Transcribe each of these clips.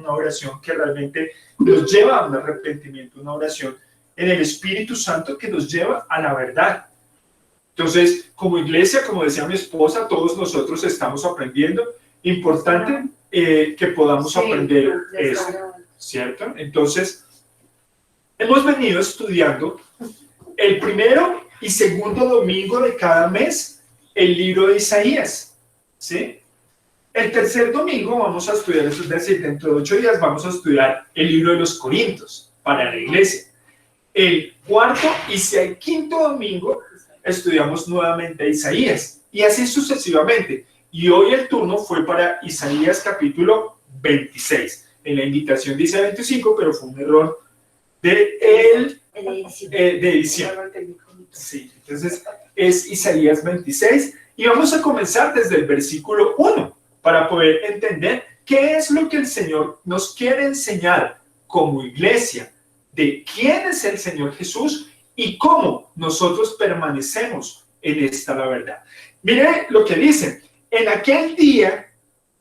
una oración que realmente nos lleva a un arrepentimiento, una oración en el Espíritu Santo que nos lleva a la verdad. Entonces, como iglesia, como decía mi esposa, todos nosotros estamos aprendiendo. Importante que podamos aprender eso, ¿cierto? Entonces, hemos venido estudiando el primero y segundo domingo de cada mes el libro de Isaías, ¿sí? El tercer domingo vamos a estudiar, es decir, dentro de 8 días vamos a estudiar el libro de los Corintios para la iglesia. El cuarto y el quinto domingo estudiamos nuevamente Isaías y así sucesivamente. Y hoy el turno fue para Isaías capítulo 26. En la invitación dice 25, pero fue un error de edición. Sí, entonces es Isaías 26 y vamos a comenzar desde el versículo 1 para poder entender qué es lo que el Señor nos quiere enseñar como iglesia, de quién es el Señor Jesús y cómo nosotros permanecemos en esta la verdad. Mire lo que dice: en aquel día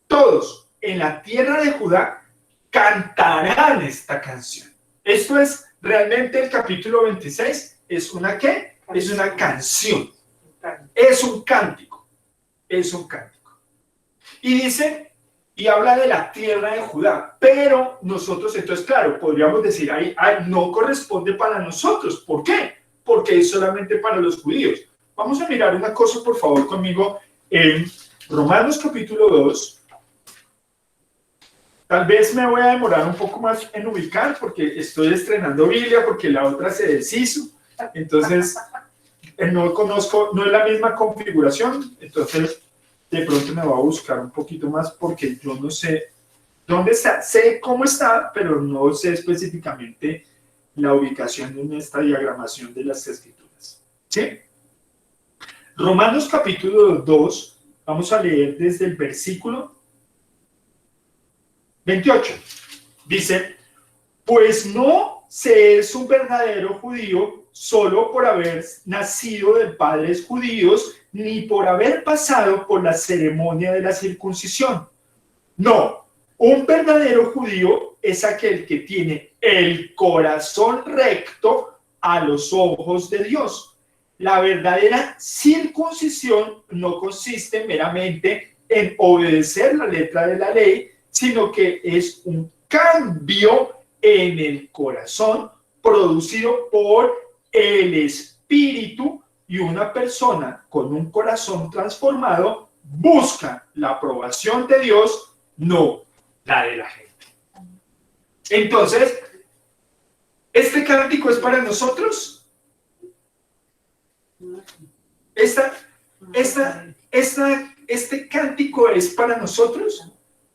todos en la tierra de Judá cantarán esta canción. Esto es realmente el capítulo 26. ¿Es una qué? Es una canción. Es un cántico. Es un cántico. Y dice, y habla de la tierra de Judá. Pero nosotros, entonces, claro, podríamos decir, ahí no corresponde para nosotros. ¿Por qué? Porque es solamente para los judíos. Vamos a mirar una cosa, por favor, conmigo, en Romanos capítulo 2. Tal vez me voy a demorar un poco más en ubicar porque estoy estrenando Biblia, porque la otra se deshizo. Entonces, no conozco, no es la misma configuración. Entonces, de pronto me voy a buscar un poquito más porque yo no sé dónde está. Sé cómo está, pero no sé específicamente la ubicación en esta diagramación de las escrituras. ¿Sí? Romanos capítulo 2, vamos a leer desde el versículo 28. Dice, pues no se es un verdadero judío solo por haber nacido de padres judíos, ni por haber pasado por la ceremonia de la circuncisión. No, un verdadero judío es aquel que tiene el corazón recto a los ojos de Dios. La verdadera circuncisión no consiste meramente en obedecer la letra de la ley, sino que es un cambio en el corazón producido por el Espíritu, y una persona con un corazón transformado busca la aprobación de Dios, no la de la gente. Entonces, ¿este cántico es para nosotros? ¿Este cántico es para nosotros?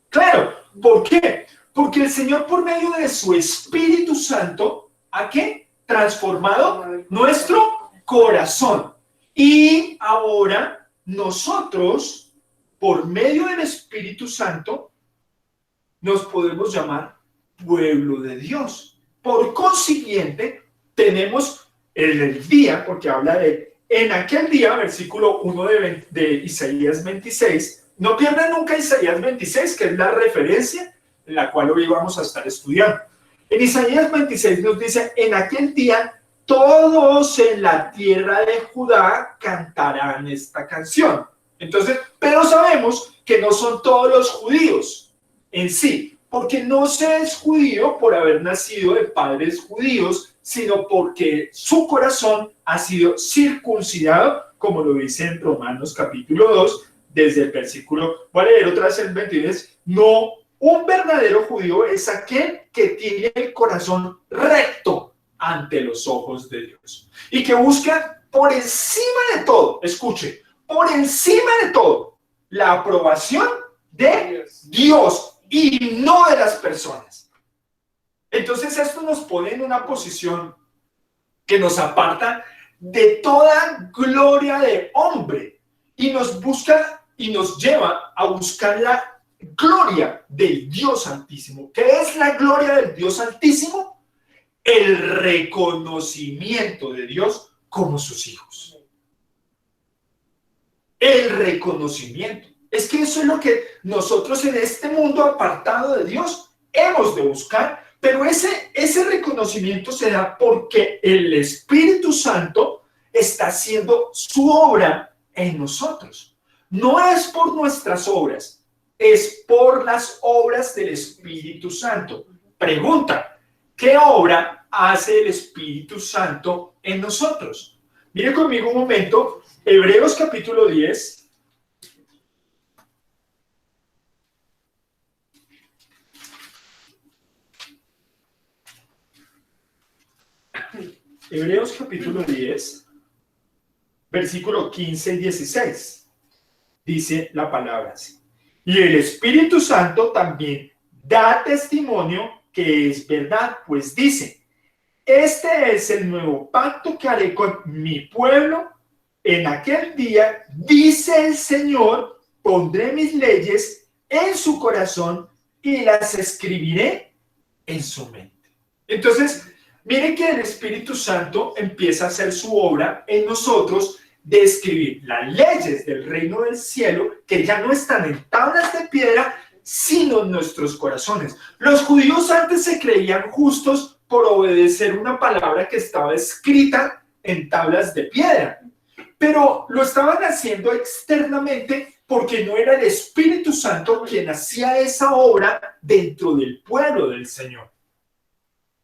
Claro, ¿por qué? Porque el Señor, por medio de su Espíritu Santo, ¿a qué? Transformado nuestro corazón. Y ahora nosotros, por medio del Espíritu Santo, nos podemos llamar pueblo de Dios. Por consiguiente, tenemos el día, porque habla de en aquel día, versículo 1 de Isaías 26. No pierdan nunca Isaías 26, que es la referencia en la cual hoy vamos a estar estudiando. En Isaías 26 nos dice, en aquel día todos en la tierra de Judá cantarán esta canción. Entonces, pero sabemos que no son todos los judíos en sí, porque no se es judío por haber nacido de padres judíos, sino porque su corazón ha sido circuncidado, como lo dice en Romanos capítulo 2, desde el versículo, voy a leer otra vez el 23, no, un verdadero judío es aquel que tiene el corazón recto ante los ojos de Dios y que busca por encima de todo, escuche, por encima de todo, la aprobación de Dios y no de las personas. Entonces esto nos pone en una posición que nos aparta de toda gloria de hombre y nos busca y nos lleva a buscar la gloria del Dios Altísimo. ¿Qué es la gloria del Dios Altísimo? El reconocimiento de Dios como sus hijos. El reconocimiento. Es que eso es lo que nosotros en este mundo apartado de Dios, hemos de buscar, pero ese reconocimiento se da porque el Espíritu Santo está haciendo su obra en nosotros. No es por nuestras obras, es por las obras del Espíritu Santo. Pregunta, ¿qué obra hace el Espíritu Santo en nosotros? Mire conmigo un momento, Hebreos capítulo 10. Hebreos capítulo 10, versículo 15 y 16. Dice la palabra así. Y el Espíritu Santo también da testimonio que es verdad, pues dice, este es el nuevo pacto que haré con mi pueblo. En aquel día, dice el Señor, pondré mis leyes en su corazón y las escribiré en su mente. Entonces, mire que el Espíritu Santo empieza a hacer su obra en nosotros de escribir las leyes del reino del cielo que ya no están en tablas de piedra, sino en nuestros corazones. Los judíos antes se creían justos por obedecer una palabra que estaba escrita en tablas de piedra, pero lo estaban haciendo externamente porque no era el Espíritu Santo quien hacía esa obra dentro del pueblo del Señor.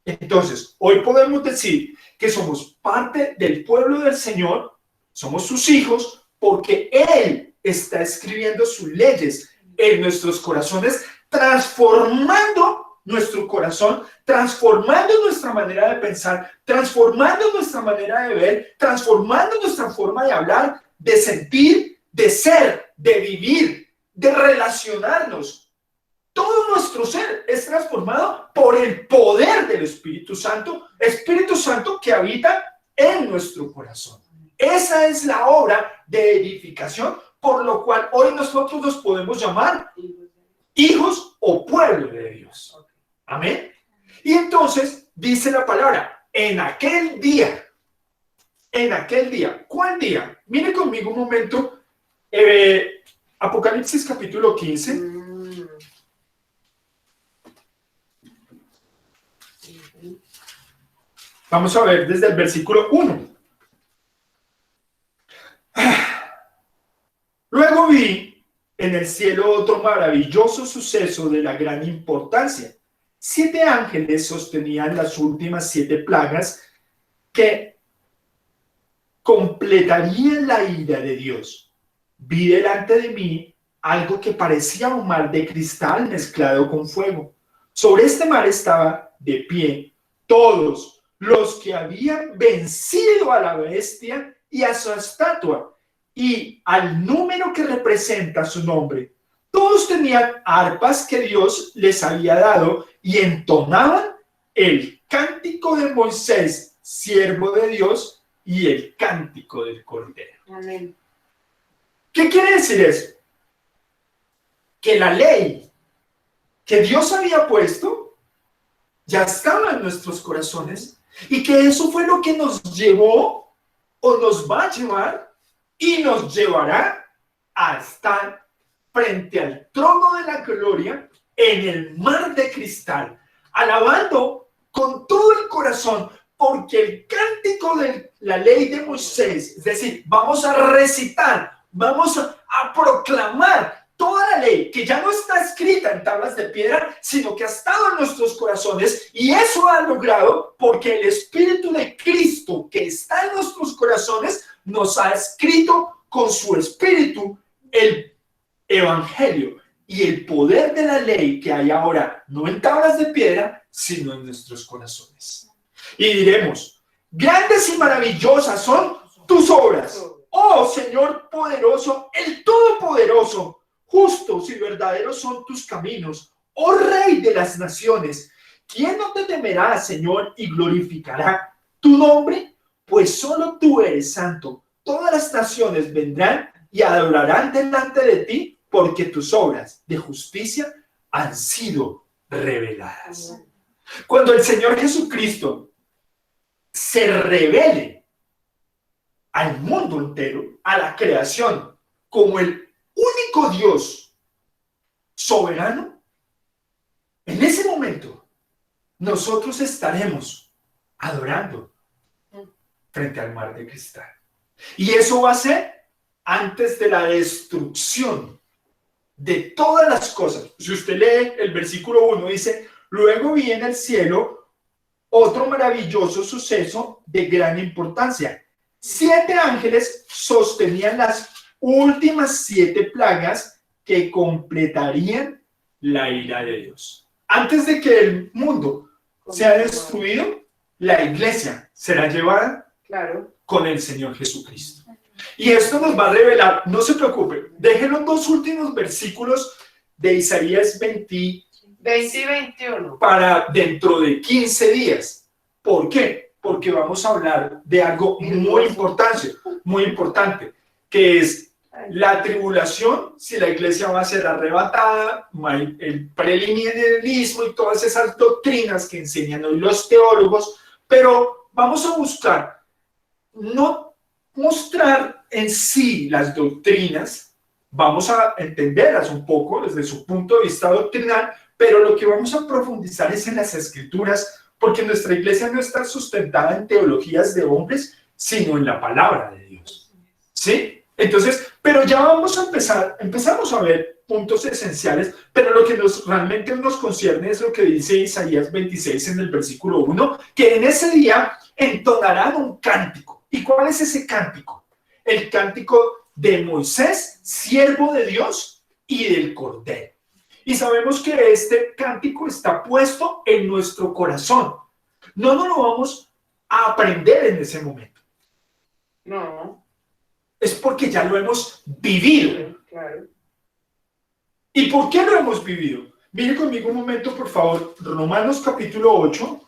Entonces, hoy podemos decir que somos parte del pueblo del Señor, somos sus hijos, porque Él está escribiendo sus leyes en nuestros corazones, transformando nuestro corazón, transformando nuestra manera de pensar, transformando nuestra manera de ver, transformando nuestra forma de hablar, de sentir, de ser, de vivir, de relacionarnos. Todo nuestro ser es transformado por el poder del Espíritu Santo que habita en nuestro corazón. Esa es la obra de edificación, por lo cual hoy nosotros nos podemos llamar hijos o pueblo de Dios. Amén. Y entonces dice la palabra, en aquel día, ¿cuál día? Mire conmigo un momento, Apocalipsis capítulo 15. Vamos a ver desde el versículo 1. Luego vi en el cielo otro maravilloso suceso de la gran importancia. 7 ángeles sostenían las últimas 7 plagas que completarían la ira de Dios. Vi delante de mí algo que parecía un mar de cristal mezclado con fuego. Sobre este mar estaba de pie todos los que habían vencido a la bestia y a su estatua y al número que representa su nombre. Todos tenían arpas que Dios les había dado y entonaban el cántico de Moisés, siervo de Dios, y el cántico del Cordero. Amén. ¿Qué quiere decir eso? Que la ley que Dios había puesto ya estaba en nuestros corazones y que eso fue lo que nos llevó o nos va a llevar y nos llevará a estar frente al trono de la gloria en el mar de cristal, alabando con todo el corazón, porque el cántico de la ley de Moisés, es decir, vamos a recitar, vamos a proclamar toda la ley que ya no está escrita en tablas de piedra, sino que ha estado en nuestros corazones, y eso ha logrado porque el Espíritu de Cristo que está en nuestros corazones nos ha escrito con su Espíritu el Evangelio y el poder de la ley que hay ahora, no en tablas de piedra, sino en nuestros corazones. Y diremos, grandes y maravillosas son tus obras, oh Señor poderoso, el Todopoderoso. Justos y verdaderos son tus caminos, oh Rey de las naciones. ¿Quién no te temerá, Señor, y glorificará tu nombre? Pues solo tú eres santo. Todas las naciones vendrán y adorarán delante de ti, porque tus obras de justicia han sido reveladas. Cuando el Señor Jesucristo se revele al mundo entero, a la creación, como el único Dios soberano, en ese momento nosotros estaremos adorando frente al mar de cristal. Y eso va a ser antes de la destrucción de todas las cosas. Si usted lee el versículo 1, dice, luego vi en el cielo otro maravilloso suceso de gran importancia. 7 ángeles sostenían las últimas 7 plagas que completarían la ira de Dios. Antes de que el mundo sea destruido, la iglesia será llevada con el Señor Jesucristo. Y esto nos va a revelar, no se preocupe, dejen los 2 últimos versículos de Isaías 20 y 21 para dentro de 15 días. ¿Por qué? Porque vamos a hablar de algo muy importante, que es la tribulación, si la iglesia va a ser arrebatada, el premilenialismo y todas esas doctrinas que enseñan hoy los teólogos, pero vamos a buscar no mostrar en sí las doctrinas, vamos a entenderlas un poco desde su punto de vista doctrinal, pero lo que vamos a profundizar es en las escrituras, porque nuestra iglesia no está sustentada en teologías de hombres, sino en la palabra de Dios. ¿Sí? Entonces, pero ya vamos a empezamos a ver puntos esenciales, pero lo que realmente nos concierne es lo que dice Isaías 26 en el versículo 1, que en ese día entonarán un cántico. ¿Y cuál es ese cántico? El cántico de Moisés, siervo de Dios, y del Cordero. Y sabemos que este cántico está puesto en nuestro corazón. No nos lo vamos a aprender en ese momento. No. Es porque ya lo hemos vivido. Claro. ¿Y por qué lo hemos vivido? Mire conmigo un momento, por favor. Romanos capítulo 8.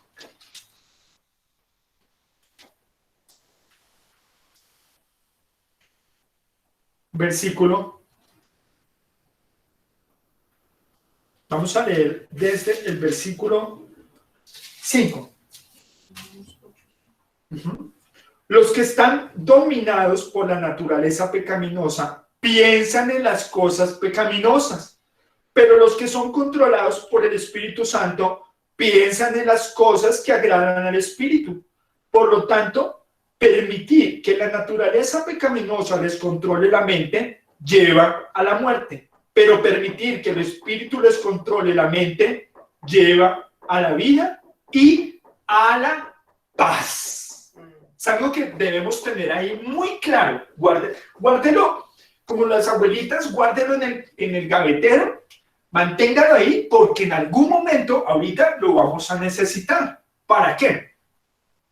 Versículo. Vamos a leer desde el versículo 5. Los que están dominados por la naturaleza pecaminosa piensan en las cosas pecaminosas, pero los que son controlados por el Espíritu Santo piensan en las cosas que agradan al Espíritu. Por lo tanto, permitir que la naturaleza pecaminosa les controle la mente lleva a la muerte, pero permitir que el Espíritu les controle la mente lleva a la vida y a la paz. Es algo que debemos tener ahí muy claro. Guárdelo, como las abuelitas, guárdelo en el gavetero, manténgalo ahí, porque en algún momento, ahorita, lo vamos a necesitar. ¿Para qué?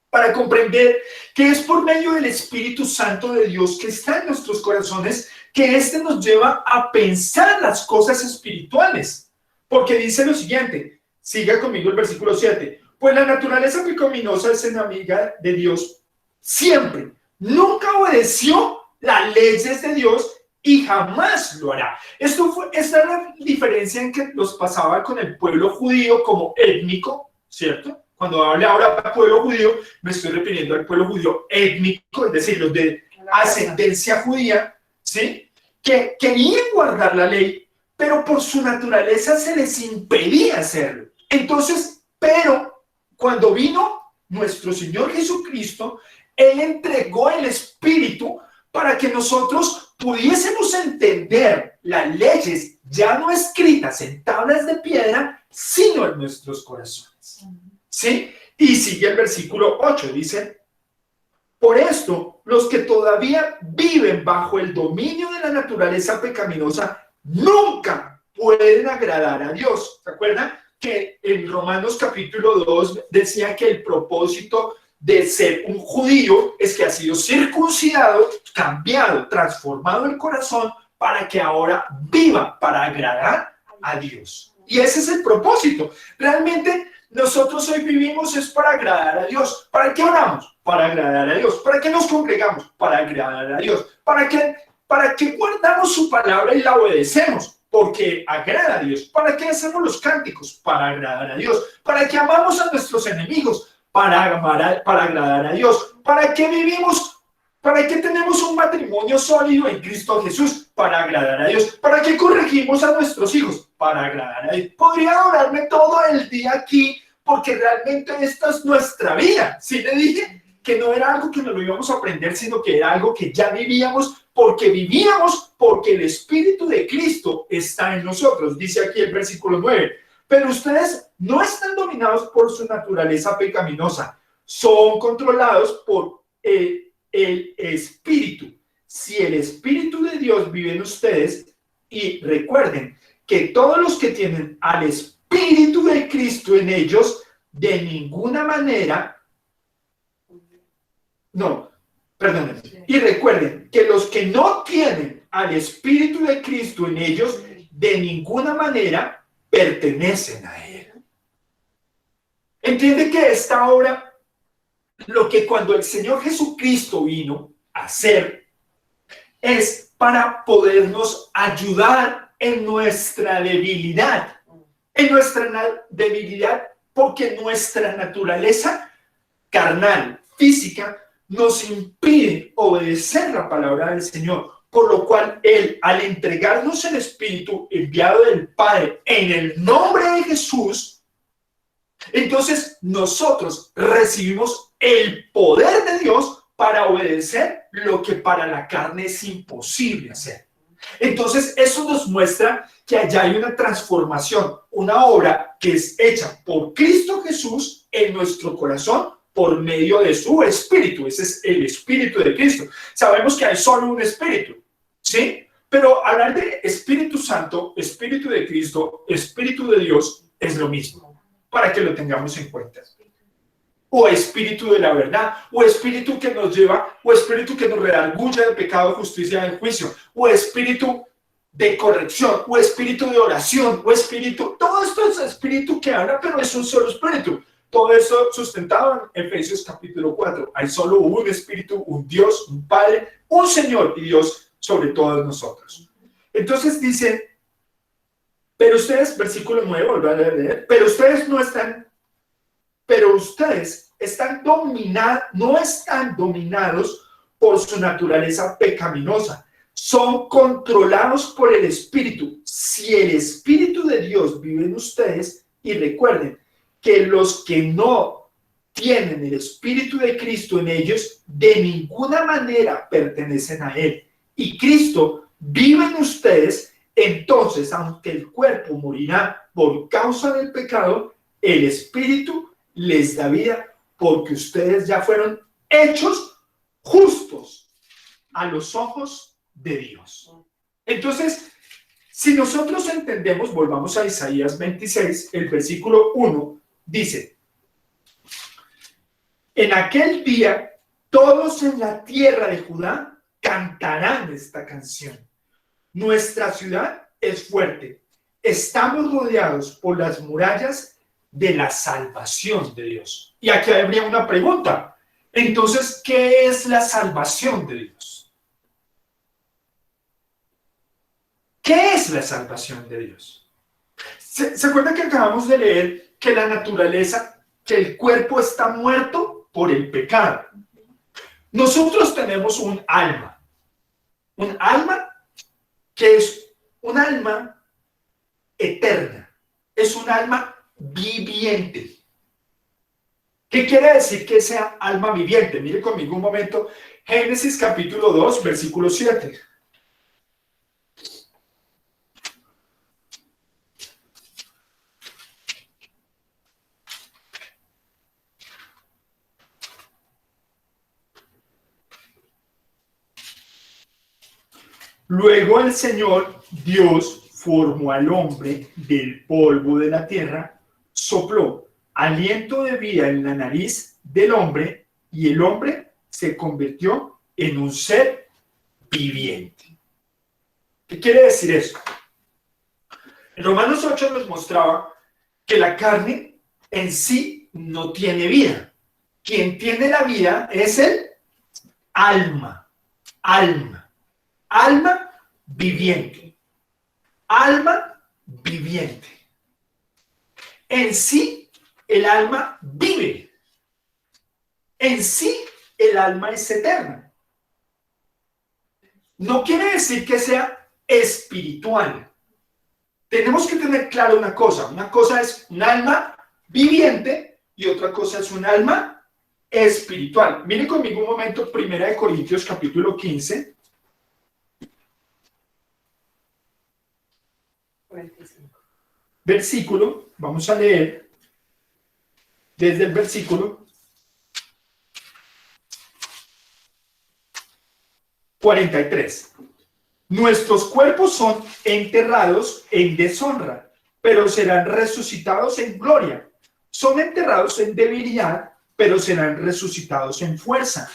Para comprender que es por medio del Espíritu Santo de Dios que está en nuestros corazones, que éste nos lleva a pensar las cosas espirituales. Porque dice lo siguiente, siga conmigo el versículo 7. Pues la naturaleza pecaminosa es enemiga de Dios siempre. Nunca obedeció las leyes de Dios y jamás lo hará. Esta es la diferencia en que los pasaba con el pueblo judío como étnico, ¿cierto? Cuando hablo ahora del pueblo judío, me estoy refiriendo al pueblo judío étnico, es decir, los de ascendencia judía, ¿sí? Que querían guardar la ley, pero por su naturaleza se les impedía hacerlo. Entonces, pero cuando vino nuestro Señor Jesucristo, Él entregó el Espíritu para que nosotros pudiésemos entender las leyes ya no escritas en tablas de piedra, sino en nuestros corazones. ¿Sí? Y sigue el versículo 8, dice, por esto, los que todavía viven bajo el dominio de la naturaleza pecaminosa nunca pueden agradar a Dios. ¿Se acuerdan? Que en Romanos capítulo 2 decía que el propósito de ser un judío es que ha sido circuncidado, cambiado, transformado el corazón para que ahora viva para agradar a Dios. Y ese es el propósito. Realmente nosotros hoy vivimos es para agradar a Dios. ¿Para qué oramos? Para agradar a Dios. ¿Para qué nos congregamos? Para agradar a Dios. ¿Para qué guardamos su palabra y la obedecemos? Porque agrada a Dios. ¿Para qué hacemos los cánticos? Para agradar a Dios. ¿Para qué amamos a nuestros enemigos? Para agradar a Dios. ¿Para qué vivimos? ¿Para qué tenemos un matrimonio sólido en Cristo Jesús? Para agradar a Dios. ¿Para qué corregimos a nuestros hijos? Para agradar a Dios. Podría adorarme todo el día aquí porque realmente esta es nuestra vida. Sí le dije que no era algo que nos lo íbamos a aprender, sino que era algo que ya vivíamos, porque el Espíritu de Cristo está en nosotros. Dice aquí el versículo 9. Pero ustedes no están dominados por su naturaleza pecaminosa, son controlados por el Espíritu. Si el Espíritu de Dios vive en ustedes, y recuerden que todos los que tienen al Espíritu de Cristo en ellos, de ninguna manera, no, perdónenme, y recuerden que los que no tienen al Espíritu de Cristo en ellos, de ninguna manera pertenecen a Él. Entiende que esta obra, lo que cuando el Señor Jesucristo vino a hacer, es para podernos ayudar en nuestra debilidad. En nuestra debilidad, porque nuestra naturaleza carnal, física, nos impide obedecer la palabra del Señor. Por lo cual Él, al entregarnos el Espíritu enviado del Padre en el nombre de Jesús, entonces nosotros recibimos el poder de Dios para obedecer lo que para la carne es imposible hacer. Entonces eso nos muestra que allá hay una transformación, una obra que es hecha por Cristo Jesús en nuestro corazón por medio de su Espíritu. Ese es el Espíritu de Cristo. Sabemos que hay solo un Espíritu, ¿sí? Pero hablar de Espíritu Santo, Espíritu de Cristo, Espíritu de Dios es lo mismo, para que lo tengamos en cuenta. O Espíritu de la verdad, o Espíritu que nos lleva, o Espíritu que nos redarguye de pecado, justicia y juicio, o Espíritu de corrección, o Espíritu de oración, o Espíritu, todo esto es Espíritu que habla, pero es un solo Espíritu. Todo eso sustentado en Efesios capítulo 4. Hay solo un Espíritu, un Dios, un Padre, un Señor y Dios sobre todos nosotros. Entonces dice, pero ustedes, versículo 9, volver a leer, pero ustedes no están no están dominados por su naturaleza pecaminosa, son controlados por el Espíritu. Si el Espíritu de Dios vive en ustedes, y recuerden que los que no tienen el Espíritu de Cristo en ellos, de ninguna manera pertenecen a Él, y Cristo vive en ustedes, entonces, aunque el cuerpo morirá por causa del pecado, el Espíritu les da vida, porque ustedes ya fueron hechos justos a los ojos de Dios. Entonces, si nosotros entendemos, volvamos a Isaías 26, el versículo 1, dice, en aquel día todos en la tierra de Judá cantarán esta canción. Nuestra ciudad es fuerte, estamos rodeados por las murallas de la salvación de Dios. Y aquí habría una pregunta. Entonces, ¿qué es la salvación de Dios? ¿Qué es la salvación de Dios? ¿Se acuerda que acabamos de leer que la naturaleza, que el cuerpo está muerto por el pecado? Nosotros tenemos un alma que es un alma eterna, es un alma viviente. ¿Qué quiere decir que sea alma viviente? Mire conmigo un momento, Génesis capítulo 2, versículo 7. Luego el Señor Dios formó al hombre del polvo de la tierra, sopló aliento de vida en la nariz del hombre y el hombre se convirtió en un ser viviente. ¿Qué quiere decir eso? En Romanos 8 nos mostraba que la carne en sí no tiene vida. Quien tiene la vida es el alma viviente. Alma viviente. En sí, el alma vive. En sí, el alma es eterna. No quiere decir que sea espiritual. Tenemos que tener claro una cosa. Una cosa es un alma viviente y otra cosa es un alma espiritual. Miren conmigo un momento, 1 Corintios capítulo 15. 45. Versículo, vamos a leer desde el versículo 43. Nuestros cuerpos son enterrados en deshonra, pero serán resucitados en gloria. Son enterrados en debilidad, pero serán resucitados en fuerza.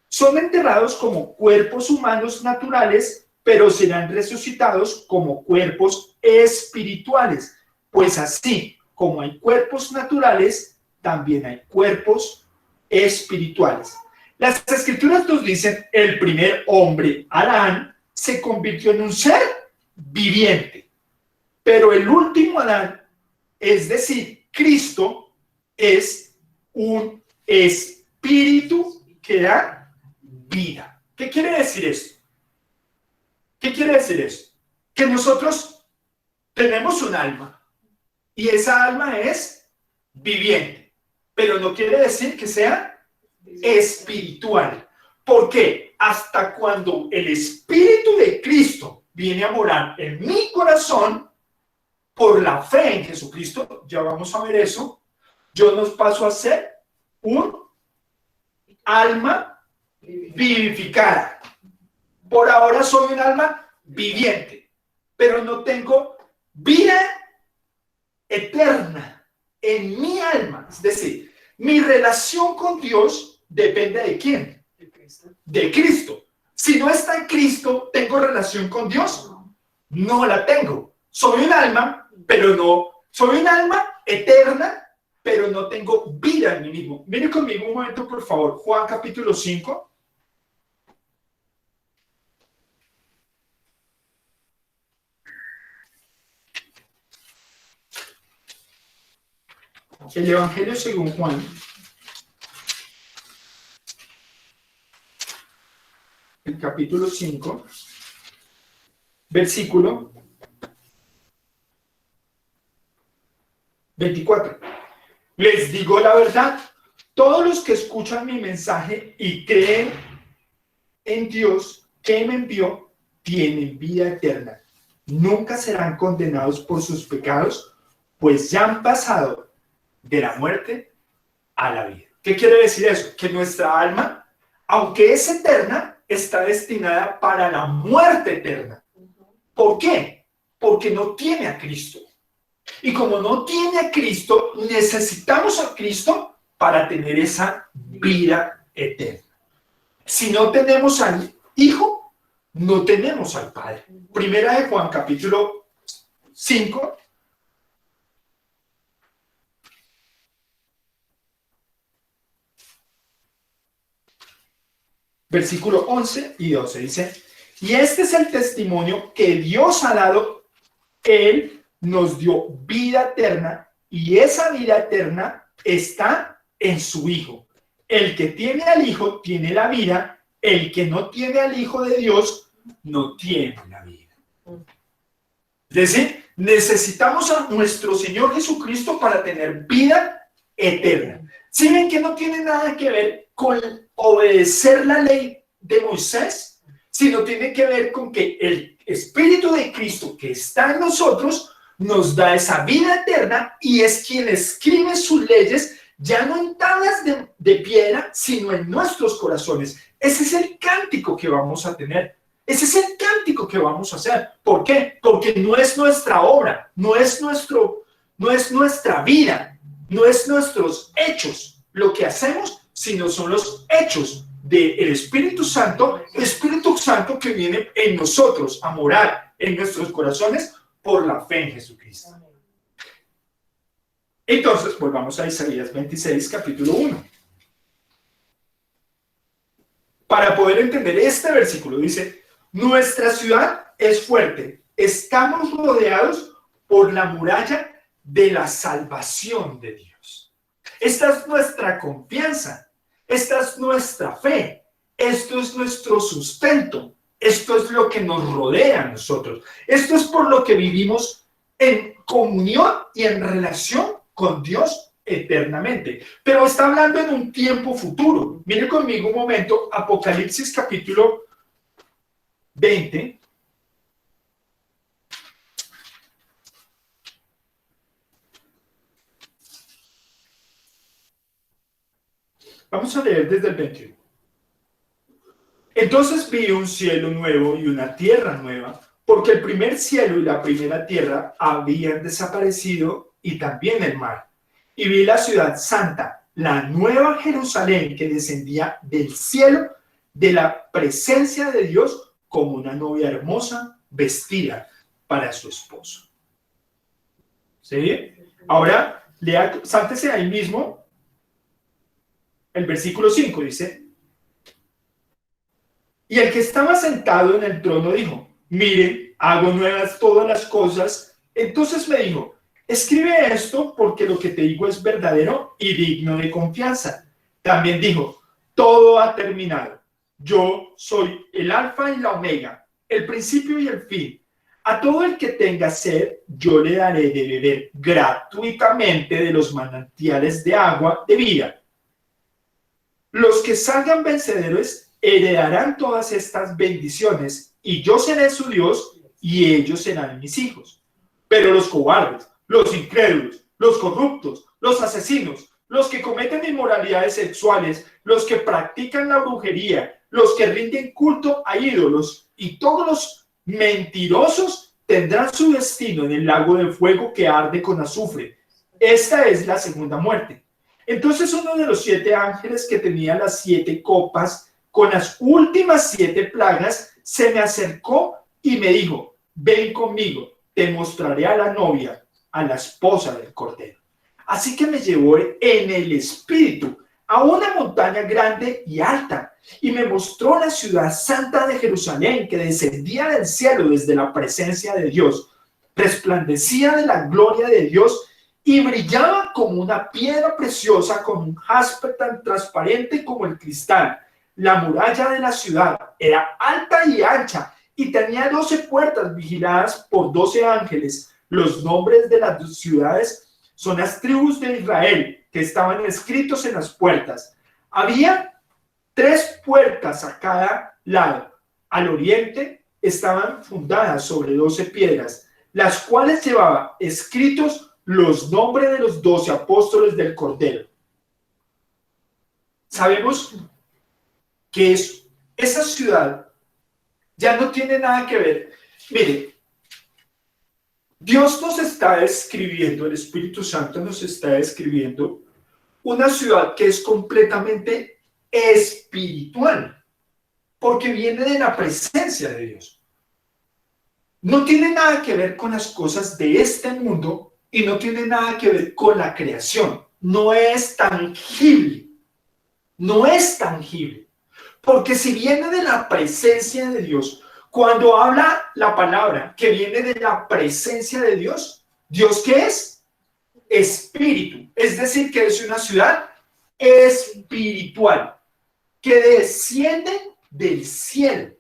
Son enterrados como cuerpos humanos naturales, pero serán resucitados como cuerpos espirituales. Pues así como hay cuerpos naturales, también hay cuerpos espirituales. Las escrituras nos dicen, el primer hombre, Adán, se convirtió en un ser viviente. Pero el último Adán, es decir, Cristo, es un espíritu que da vida. ¿Qué quiere decir esto? ¿Qué quiere decir esto? Que nosotros tenemos un alma y esa alma es viviente, pero no quiere decir que sea espiritual. ¿Por qué? Hasta cuando el Espíritu de Cristo viene a morar en mi corazón, por la fe en Jesucristo, ya vamos a ver eso, yo nos paso a ser un alma vivificada. Por ahora soy un alma viviente, pero no tengo vida eterna en mi alma. Es decir, mi relación con Dios depende de ¿quién? De Cristo. Si no está en Cristo, ¿tengo relación con Dios? No la tengo. Soy un alma, pero no. Soy un alma eterna, pero no tengo vida en mí mismo. Miren conmigo un momento, por favor. Juan capítulo 5. El Evangelio según Juan. El capítulo 5, versículo 24. Les digo la verdad, todos los que escuchan mi mensaje y creen en Dios que me envió, tienen vida eterna. Nunca serán condenados por sus pecados, pues ya han pasado de la muerte a la vida. ¿Qué quiere decir eso? Que nuestra alma, aunque es eterna, está destinada para la muerte eterna. ¿Por qué? Porque no tiene a Cristo. Y como no tiene a Cristo, necesitamos a Cristo para tener esa vida eterna. Si no tenemos al Hijo, no tenemos al Padre. Primera de Juan, capítulo 5. Versículo 11 y 12 dice, y este es el testimonio que Dios ha dado, Él nos dio vida eterna y esa vida eterna está en su Hijo. El que tiene al Hijo tiene la vida, el que no tiene al Hijo de Dios no tiene la vida. Es decir, necesitamos a nuestro Señor Jesucristo para tener vida eterna. ¿Sí ven que no tiene nada que ver con obedecer la ley de Moisés, sino tiene que ver con que el Espíritu de Cristo que está en nosotros nos da esa vida eterna y es quien escribe sus leyes ya no en tablas de piedra, sino en nuestros corazones? Ese es el cántico que vamos a tener. Ese es el cántico que vamos a hacer. ¿Por qué? Porque no es nuestra obra, no es nuestra vida, no es nuestros hechos lo que hacemos, sino son los hechos del Espíritu Santo que viene en nosotros a morar en nuestros corazones por la fe en Jesucristo. Entonces, volvamos a Isaías 26, capítulo 1. Para poder entender este versículo, dice, nuestra ciudad es fuerte, estamos rodeados por la muralla de la salvación de Dios. Esta es nuestra confianza, esta es nuestra fe, esto es nuestro sustento, esto es lo que nos rodea a nosotros, esto es por lo que vivimos en comunión y en relación con Dios eternamente. Pero está hablando en un tiempo futuro. Mire conmigo un momento, Apocalipsis capítulo 20. Vamos a leer desde el 21. Entonces vi un cielo nuevo y una tierra nueva, porque el primer cielo y la primera tierra habían desaparecido y también el mar. Y vi la ciudad santa, la nueva Jerusalén que descendía del cielo, de la presencia de Dios, como una novia hermosa vestida para su esposo. ¿Sí? Ahora, sáltese ahí mismo. El versículo 5 dice: y el que estaba sentado en el trono dijo: miren, hago nuevas todas las cosas. Entonces me dijo: escribe esto, porque lo que te digo es verdadero y digno de confianza. También dijo: todo ha terminado. Yo soy el alfa y la omega, el principio y el fin. A todo el que tenga sed, yo le daré de beber gratuitamente de los manantiales de agua de vida. Los que salgan vencedores heredarán todas estas bendiciones, y yo seré su Dios, y ellos serán mis hijos. Pero los cobardes, los incrédulos, los corruptos, los asesinos, los que cometen inmoralidades sexuales, los que practican la brujería, los que rinden culto a ídolos y todos los mentirosos tendrán su destino en el lago de fuego que arde con azufre. Esta es la segunda muerte. Entonces uno de los 7 ángeles que tenía las 7 copas con las últimas 7 plagas se me acercó y me dijo: ven conmigo, te mostraré a la novia, a la esposa del Cordero. Así que me llevó en el espíritu a una montaña grande y alta, y me mostró la ciudad santa de Jerusalén, que descendía del cielo desde la presencia de Dios, resplandecía de la gloria de Dios y brillaba como una piedra preciosa, con un jaspe tan transparente como el cristal. La muralla de la ciudad era alta y ancha, y tenía 12 puertas vigiladas por 12 ángeles. Los nombres de las ciudades son las tribus de Israel, que estaban escritos en las puertas. Había 3 puertas a cada lado. Al oriente estaban fundadas sobre 12 piedras, las cuales llevaban escritos los nombres de los 12 apóstoles del Cordero. Sabemos que esa ciudad ya no tiene nada que ver. Mire, Dios nos está describiendo, el Espíritu Santo nos está describiendo una ciudad que es completamente espiritual, porque viene de la presencia de Dios. No tiene nada que ver con las cosas de este mundo y no tiene nada que ver con la creación. No es tangible. No es tangible. Porque si viene de la presencia de Dios, cuando habla la palabra que viene de la presencia de Dios, ¿Dios qué es? Espíritu. Es decir, que es una ciudad espiritual que desciende del cielo.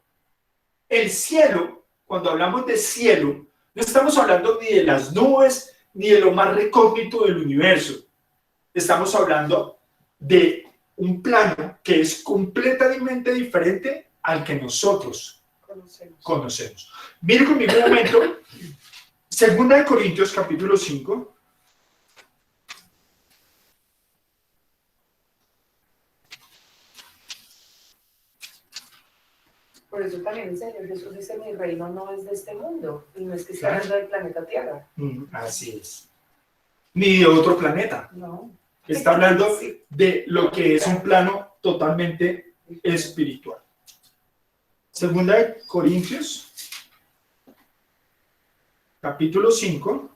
El cielo, cuando hablamos de cielo, no estamos hablando ni de las nubes ni de lo más recógnito del universo. Estamos hablando de un plano que es completamente diferente al que nosotros conocemos. Mire conmigo un momento, 2 Corintios capítulo 5. Por eso también el Señor Jesús dice: mi reino no es de este mundo, y no es que esté hablando del planeta Tierra. Así es. Ni de otro planeta. No. Está hablando de lo que es un plano totalmente espiritual. 2 Corintios, capítulo 5,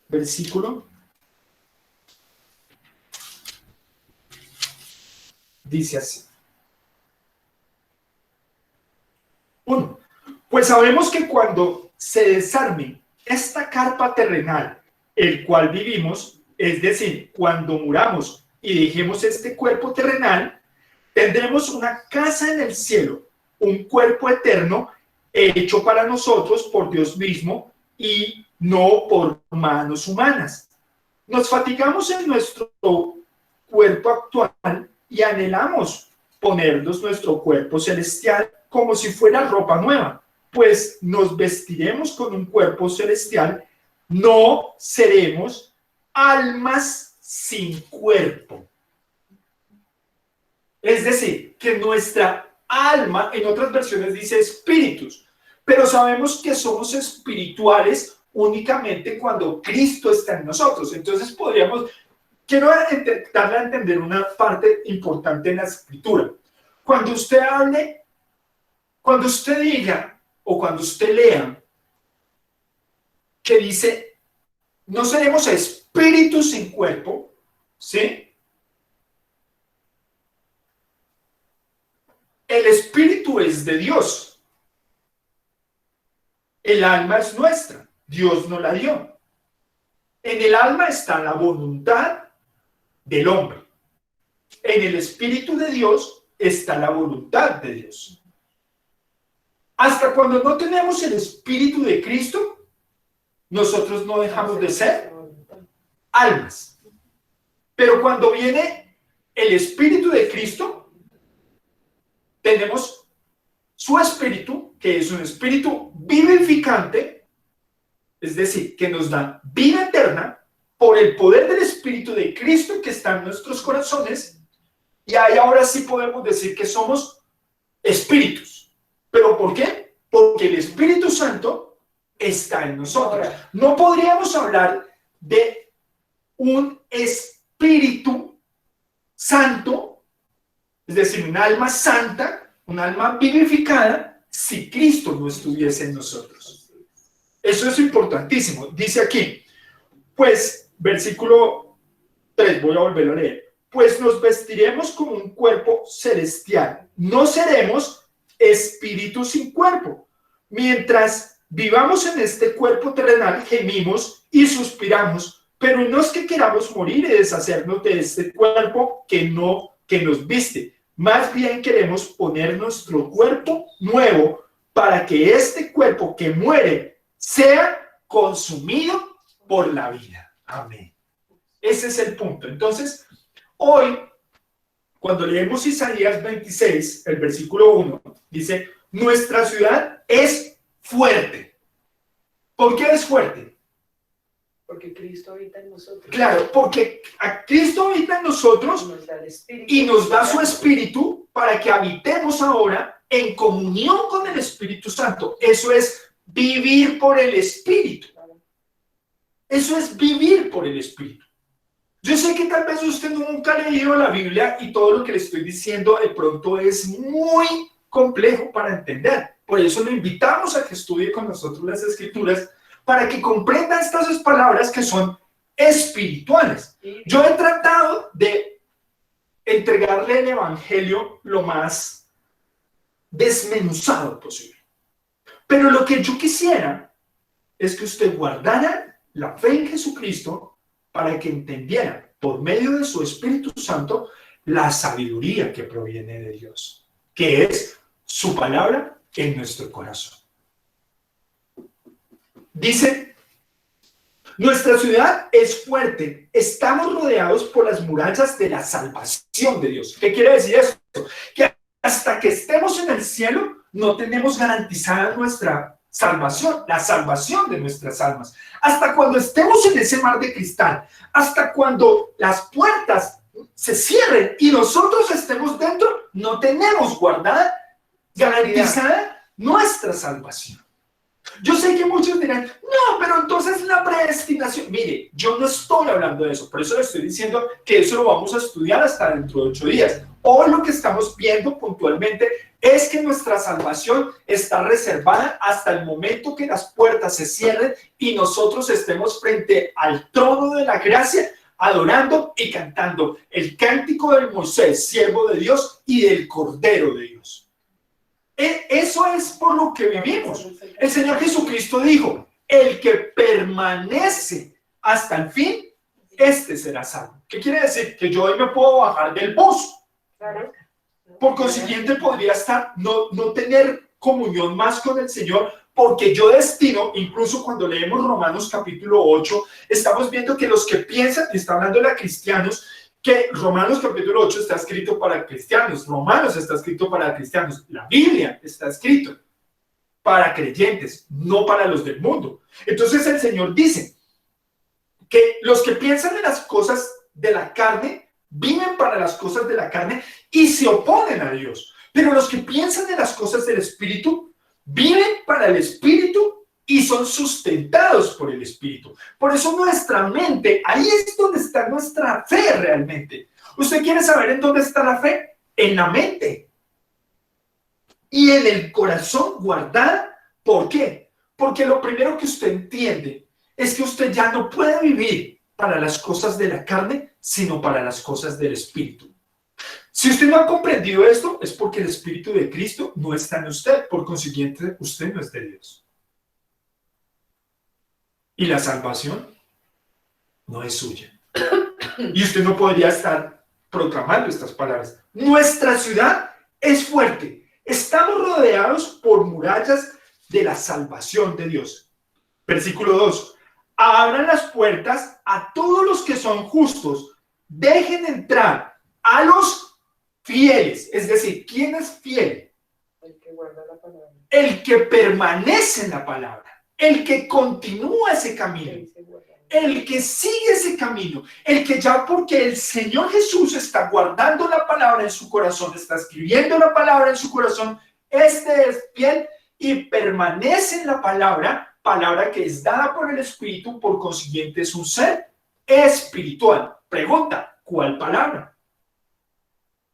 versículo, dice así. 1. Pues sabemos que cuando se desarme esta carpa terrenal, el cual vivimos, es decir, cuando muramos y dejemos este cuerpo terrenal, tendremos una casa en el cielo, un cuerpo eterno hecho para nosotros por Dios mismo, y no por manos humanas. Nos fatigamos en nuestro cuerpo actual y anhelamos ponernos nuestro cuerpo celestial como si fuera ropa nueva, pues nos vestiremos con un cuerpo celestial, no seremos almas sin cuerpo. Es decir, que nuestra alma, en otras versiones dice espíritus, pero sabemos que somos espirituales únicamente cuando Cristo está en nosotros. Entonces quiero darle a entender una parte importante en la escritura. Cuando usted diga o cuando usted lea que dice, no seremos espíritus sin cuerpo, ¿sí? El espíritu es de Dios. El alma es nuestra. Dios nos la dio. En el alma está la voluntad del hombre. En el espíritu de Dios está la voluntad de Dios. Hasta cuando no tenemos el espíritu de Cristo, nosotros no dejamos de ser almas. Pero cuando viene el espíritu de Cristo, tenemos su espíritu, que es un espíritu vivificante, es decir, que nos da vida eterna por el poder del espíritu de Cristo que está en nuestros corazones, y ahí ahora sí podemos decir que somos espíritus. ¿Pero por qué? Porque el Espíritu Santo está en nosotros. No podríamos hablar de un Espíritu Santo, es decir, un alma santa, un alma vivificada, si Cristo no estuviese en nosotros. Eso es importantísimo. Dice aquí, pues, versículo 3, voy a volverlo a leer. Pues nos vestiremos con un cuerpo celestial. No seremos espíritus sin cuerpo. Mientras vivamos en este cuerpo terrenal, gemimos y suspiramos, pero no es que queramos morir y deshacernos de este cuerpo que nos viste. Más bien queremos poner nuestro cuerpo nuevo para que este cuerpo que muere sea consumido por la vida. Amén. Ese es el punto. Entonces, hoy, cuando leemos Isaías 26, el versículo 1, dice, nuestra ciudad es fuerte. ¿Por qué es fuerte? Porque Cristo habita en nosotros. Claro, porque a Cristo habita en nosotros y nos da su espíritu para que habitemos ahora en comunión con el Espíritu Santo. Eso es vivir por el Espíritu. Eso es vivir por el Espíritu. Yo sé que tal vez usted nunca ha leído la Biblia y todo lo que le estoy diciendo de pronto es muy complejo para entender. Por eso lo invitamos a que estudie con nosotros las Escrituras para que comprenda estas palabras que son espirituales. Yo he tratado de entregarle el Evangelio lo más desmenuzado posible. Pero lo que yo quisiera es que usted guardara la fe en Jesucristo para que entendiera por medio de su Espíritu Santo la sabiduría que proviene de Dios, que es su palabra en nuestro corazón. Dice, nuestra ciudad es fuerte, estamos rodeados por las murallas de la salvación de Dios. ¿Qué quiere decir esto? Que hasta que estemos en el cielo no tenemos garantizada nuestra salvación, la salvación de nuestras almas. Hasta cuando estemos en ese mar de cristal, hasta cuando las puertas se cierren y nosotros estemos dentro, no tenemos guardada, garantizada nuestra salvación. Yo sé que muchos dirán, no, pero entonces la predestinación. Mire, yo no estoy hablando de eso, por eso le estoy diciendo que eso lo vamos a estudiar hasta dentro de 8 días. Hoy lo que estamos viendo puntualmente es que nuestra salvación está reservada hasta el momento que las puertas se cierren y nosotros estemos frente al trono de la gracia, adorando y cantando el cántico de Moisés, siervo de Dios, y del Cordero de Dios. Eso es por lo que vivimos. El Señor Jesucristo dijo, el que permanece hasta el fin, este será salvo. ¿Qué quiere decir? Que yo hoy me puedo bajar del bus. Por consiguiente, podría no tener comunión más con el Señor, Porque yo destino, incluso cuando leemos Romanos capítulo 8, estamos viendo que los que piensan, está hablando de cristianos, que Romanos capítulo 8 está escrito para cristianos, Romanos está escrito para cristianos, la Biblia está escrito para creyentes, no para los del mundo. Entonces el Señor dice que los que piensan en las cosas de la carne, viven para las cosas de la carne y se oponen a Dios. Pero los que piensan en las cosas del Espíritu, viven para el Espíritu y son sustentados por el Espíritu. Por eso nuestra mente, ahí es donde está nuestra fe realmente. ¿Usted quiere saber en dónde está la fe? En la mente. Y en el corazón guardada. ¿Por qué? Porque lo primero que usted entiende es que usted ya no puede vivir para las cosas de la carne, sino para las cosas del Espíritu. Si usted no ha comprendido esto, es porque el Espíritu de Cristo no está en usted. Por consiguiente, usted no es de Dios. Y la salvación no es suya. Y usted no podría estar proclamando estas palabras. Nuestra ciudad es fuerte. Estamos rodeados por murallas de la salvación de Dios. Versículo 2. Abran las puertas a todos los que son justos. Dejen entrar a los fieles. Es decir, ¿quién es fiel? El que guarda la palabra. El que permanece en la palabra. El que continúa ese camino. El que sigue ese camino. El que ya porque el Señor Jesús está guardando la palabra en su corazón, está escribiendo la palabra en su corazón, este es fiel y permanece en la palabra, palabra que es dada por el Espíritu, por consiguiente es un ser espiritual. Pregunta, ¿cuál palabra?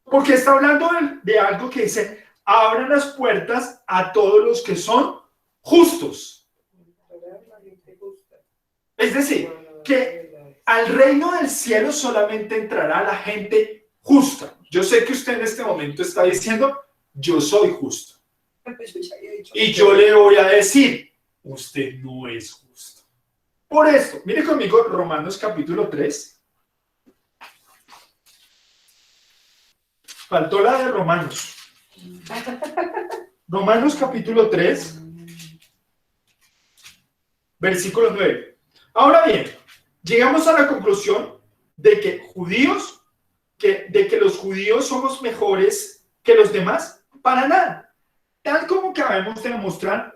Porque está hablando de algo que dice, abran las puertas a todos los que son justos. Es decir, que al reino del cielo solamente entrará la gente justa. Yo sé que usted en este momento está diciendo, yo soy justo. Y yo le voy a decir, usted no es justo. Por esto, mire conmigo Romanos capítulo 3. Faltó la de Romanos. Romanos capítulo 3, versículo 9. Ahora bien, llegamos a la conclusión de que los judíos somos mejores que los demás. Para nada. Tal como acabamos de demostrar,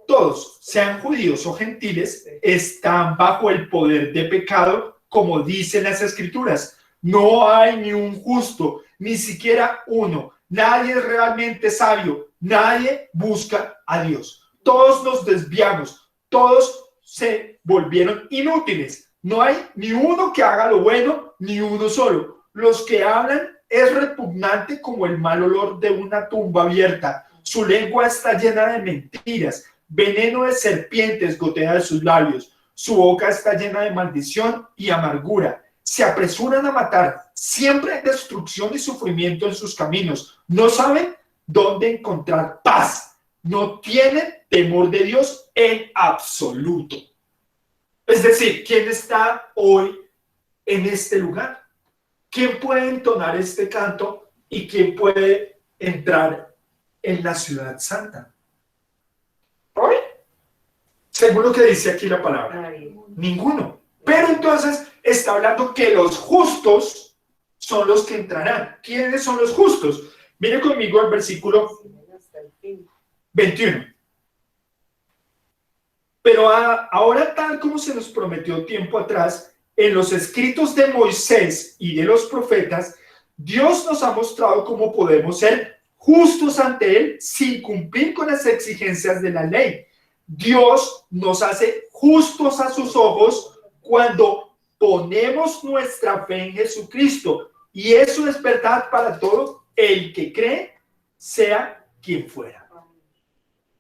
todos, sean judíos o gentiles, están bajo el poder de pecado, como dicen las Escrituras. No hay ni un justo, ni siquiera uno. Nadie es realmente sabio. Nadie busca a Dios. Todos nos desviamos. Todos se volvieron inútiles. No hay ni uno que haga lo bueno, ni uno solo. Los que hablan es repugnante como el mal olor de una tumba abierta. Su lengua está llena de mentiras. Veneno de serpientes gotea de sus labios. Su boca está llena de maldición y amargura. Se apresuran a matar. Siempre hay destrucción y sufrimiento en sus caminos. No saben dónde encontrar paz. No tienen temor de Dios en absoluto. Es decir, ¿quién está hoy en este lugar? ¿Quién puede entonar este canto y quién puede entrar en la ciudad santa? ¿Hoy? Según lo que dice aquí la palabra. Ninguno. Pero entonces está hablando que los justos son los que entrarán. ¿Quiénes son los justos? Mire conmigo el versículo 21. Pero ahora, tal como se nos prometió tiempo atrás, en los escritos de Moisés y de los profetas, Dios nos ha mostrado cómo podemos ser justos ante Él sin cumplir con las exigencias de la ley. Dios nos hace justos a sus ojos cuando ponemos nuestra fe en Jesucristo. Y eso es verdad para todo el que cree, sea quien fuera.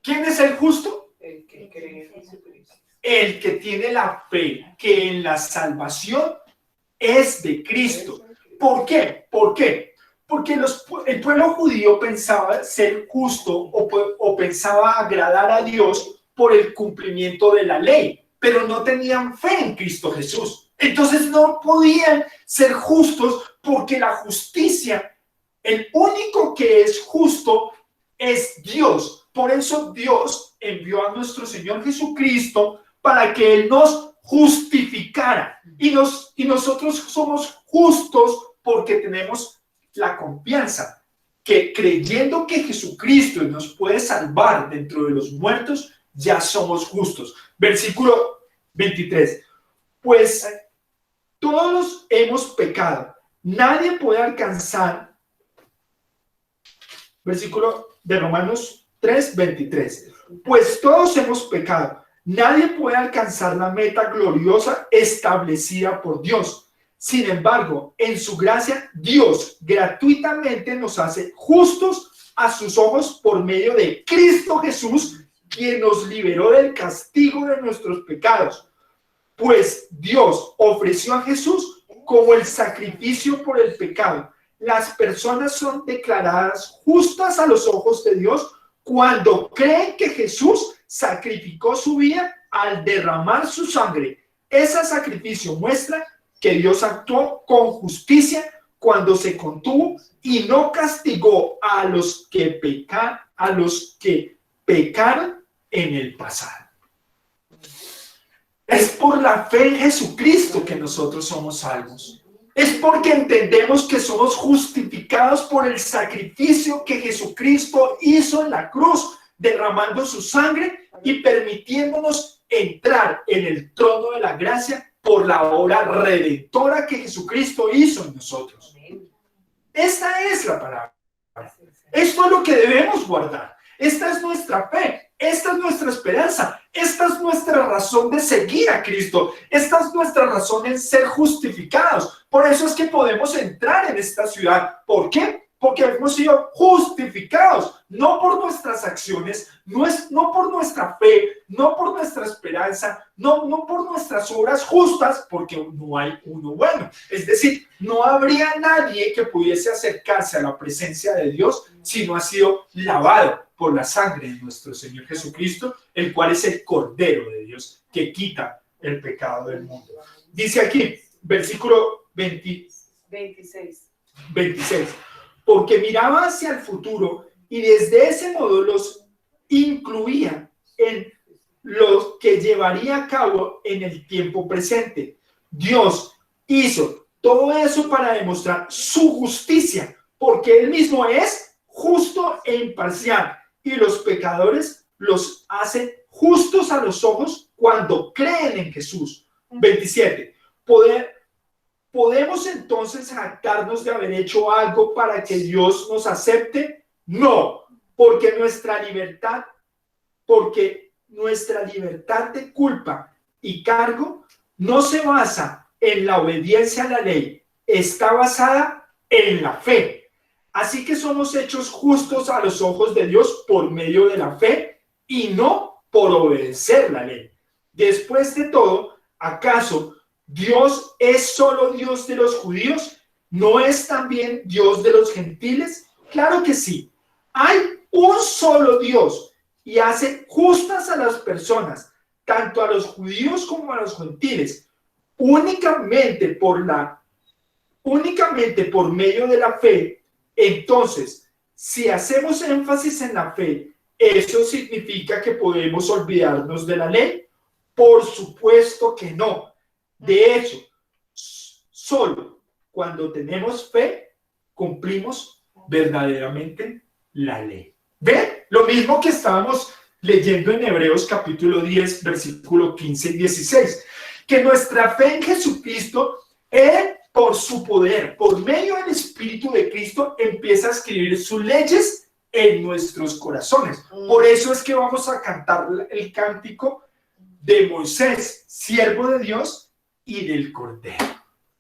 ¿Quién es el justo? El que cree en Jesucristo. El que tiene la fe que en la salvación es de Cristo. ¿Por qué? ¿Por qué? Porque el pueblo judío pensaba ser justo o pensaba agradar a Dios por el cumplimiento de la ley, pero no tenían fe en Cristo Jesús. Entonces no podían ser justos porque la justicia, el único que es justo es Dios. Por eso Dios envió a nuestro Señor Jesucristo para que Él nos justificara. Y nosotros somos justos porque tenemos la confianza que creyendo que Jesucristo nos puede salvar dentro de los muertos, ya somos justos. Versículo 23. Pues todos hemos pecado. Nadie puede alcanzar. Versículo de Romanos 3:23. Pues todos hemos pecado. Nadie puede alcanzar la meta gloriosa establecida por Dios. Sin embargo, en su gracia, Dios gratuitamente nos hace justos a sus ojos por medio de Cristo Jesús, quien nos liberó del castigo de nuestros pecados. Pues Dios ofreció a Jesús como el sacrificio por el pecado. Las personas son declaradas justas a los ojos de Dios cuando creen que Jesús sacrificó su vida al derramar su sangre. Ese sacrificio muestra que Dios actuó con justicia cuando se contuvo y no castigó a los que pecaron en el pasado. Es por la fe en Jesucristo que nosotros somos salvos. Es porque entendemos que somos justificados por el sacrificio que Jesucristo hizo en la cruz, derramando su sangre y permitiéndonos entrar en el trono de la gracia por la obra redentora que Jesucristo hizo en nosotros. Esta es la palabra. Esto es lo que debemos guardar. Esta es nuestra fe. Esta es nuestra esperanza. Esta es nuestra razón de seguir a Cristo. Esta es nuestra razón en ser justificados. Por eso es que podemos entrar en esta ciudad. ¿Por qué? Porque hemos sido justificados, no por nuestras acciones, no por nuestra fe, no por nuestra esperanza, no por nuestras obras justas, porque no hay uno bueno. Es decir, no habría nadie que pudiese acercarse a la presencia de Dios si no ha sido lavado por la sangre de nuestro Señor Jesucristo, el cual es el Cordero de Dios que quita el pecado del mundo. Dice aquí, versículo 26. Porque miraba hacia el futuro y desde ese modo los incluía en lo que llevaría a cabo en el tiempo presente. Dios hizo todo eso para demostrar su justicia, porque Él mismo es justo e imparcial, y los pecadores los hace justos a los ojos cuando creen en Jesús. 27. ¿Podemos entonces jactarnos de haber hecho algo para que Dios nos acepte? No, porque nuestra libertad de culpa y cargo no se basa en la obediencia a la ley, está basada en la fe. Así que somos hechos justos a los ojos de Dios por medio de la fe y no por obedecer la ley. Después de todo, ¿acaso Dios es solo Dios de los judíos? ¿No es también Dios de los gentiles? Claro que sí. Hay un solo Dios y hace justas a las personas, tanto a los judíos como a los gentiles, únicamente por medio de la fe. Entonces, si hacemos énfasis en la fe, ¿eso significa que podemos olvidarnos de la ley? Por supuesto que no. De hecho, solo cuando tenemos fe, cumplimos verdaderamente la ley. ¿Ven? Lo mismo que estábamos leyendo en Hebreos capítulo 10, versículo 15 y 16. Que nuestra fe en Jesucristo, Él, por su poder, por medio del Espíritu de Cristo, empieza a escribir sus leyes en nuestros corazones. Por eso es que vamos a cantar el cántico de Moisés, siervo de Dios, y del Cordero.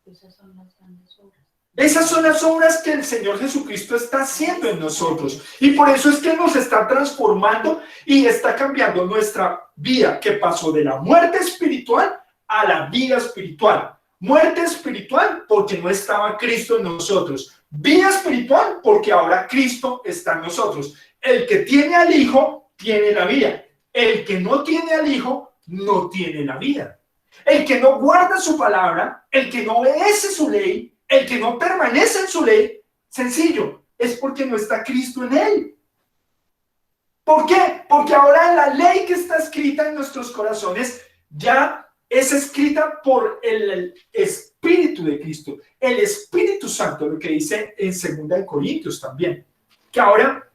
Esas son las grandes obras. Esas son las obras que el Señor Jesucristo está haciendo en nosotros. Y por eso es que nos está transformando y está cambiando nuestra vida, que pasó de la muerte espiritual a la vida espiritual. Muerte espiritual porque no estaba Cristo en nosotros. Vida espiritual porque ahora Cristo está en nosotros. El que tiene al Hijo tiene la vida. El que no tiene al Hijo no tiene la vida. El que no guarda su palabra, el que no obedece su ley, el que no permanece en su ley, sencillo, es porque no está Cristo en él. ¿Por qué? Porque ahora la ley que está escrita en nuestros corazones ya es escrita por el Espíritu de Cristo, el Espíritu Santo, lo que dice en 2 Corintios también, que ahora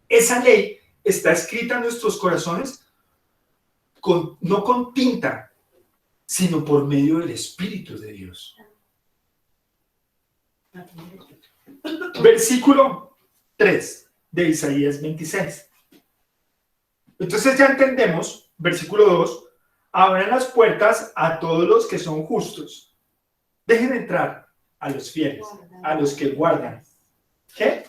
esa ley está escrita en nuestros corazones no con tinta, sino por medio del Espíritu de Dios. Versículo 3 de Isaías 26. Entonces ya entendemos, versículo 2, abran las puertas a todos los que son justos. Dejen entrar a los fieles, a los que guardan. ¿Qué?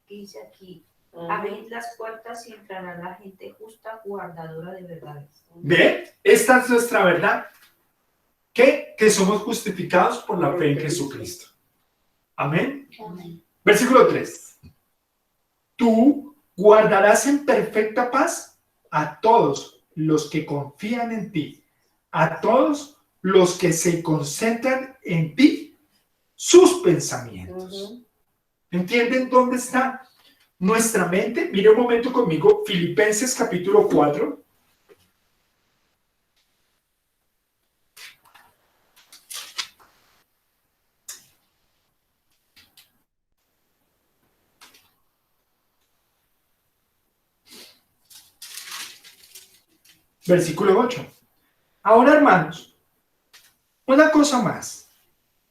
Dice aquí, abrid las puertas y entrará la gente justa, guardadora de verdades. ¿Ve? Esta es nuestra verdad. ¿Qué? Que somos justificados por la fe en Jesucristo. Amén. Amén. Versículo 3. Tú guardarás en perfecta paz a todos los que confían en ti, a todos los que se concentran en ti, sus pensamientos. ¿Entienden dónde está nuestra mente? Mire un momento conmigo, Filipenses capítulo 4. Versículo 8. Ahora, hermanos, una cosa más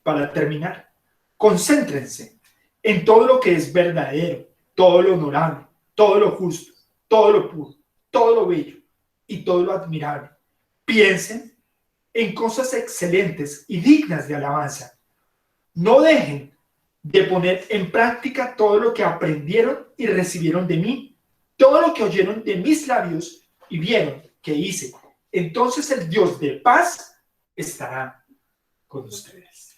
para terminar. Concéntrense en todo lo que es verdadero, todo lo honorable, todo lo justo, todo lo puro, todo lo bello y todo lo admirable. Piensen en cosas excelentes y dignas de alabanza. No dejen de poner en práctica todo lo que aprendieron y recibieron de mí, todo lo que oyeron de mis labios y vieron que hice. Entonces el Dios de paz estará con ustedes.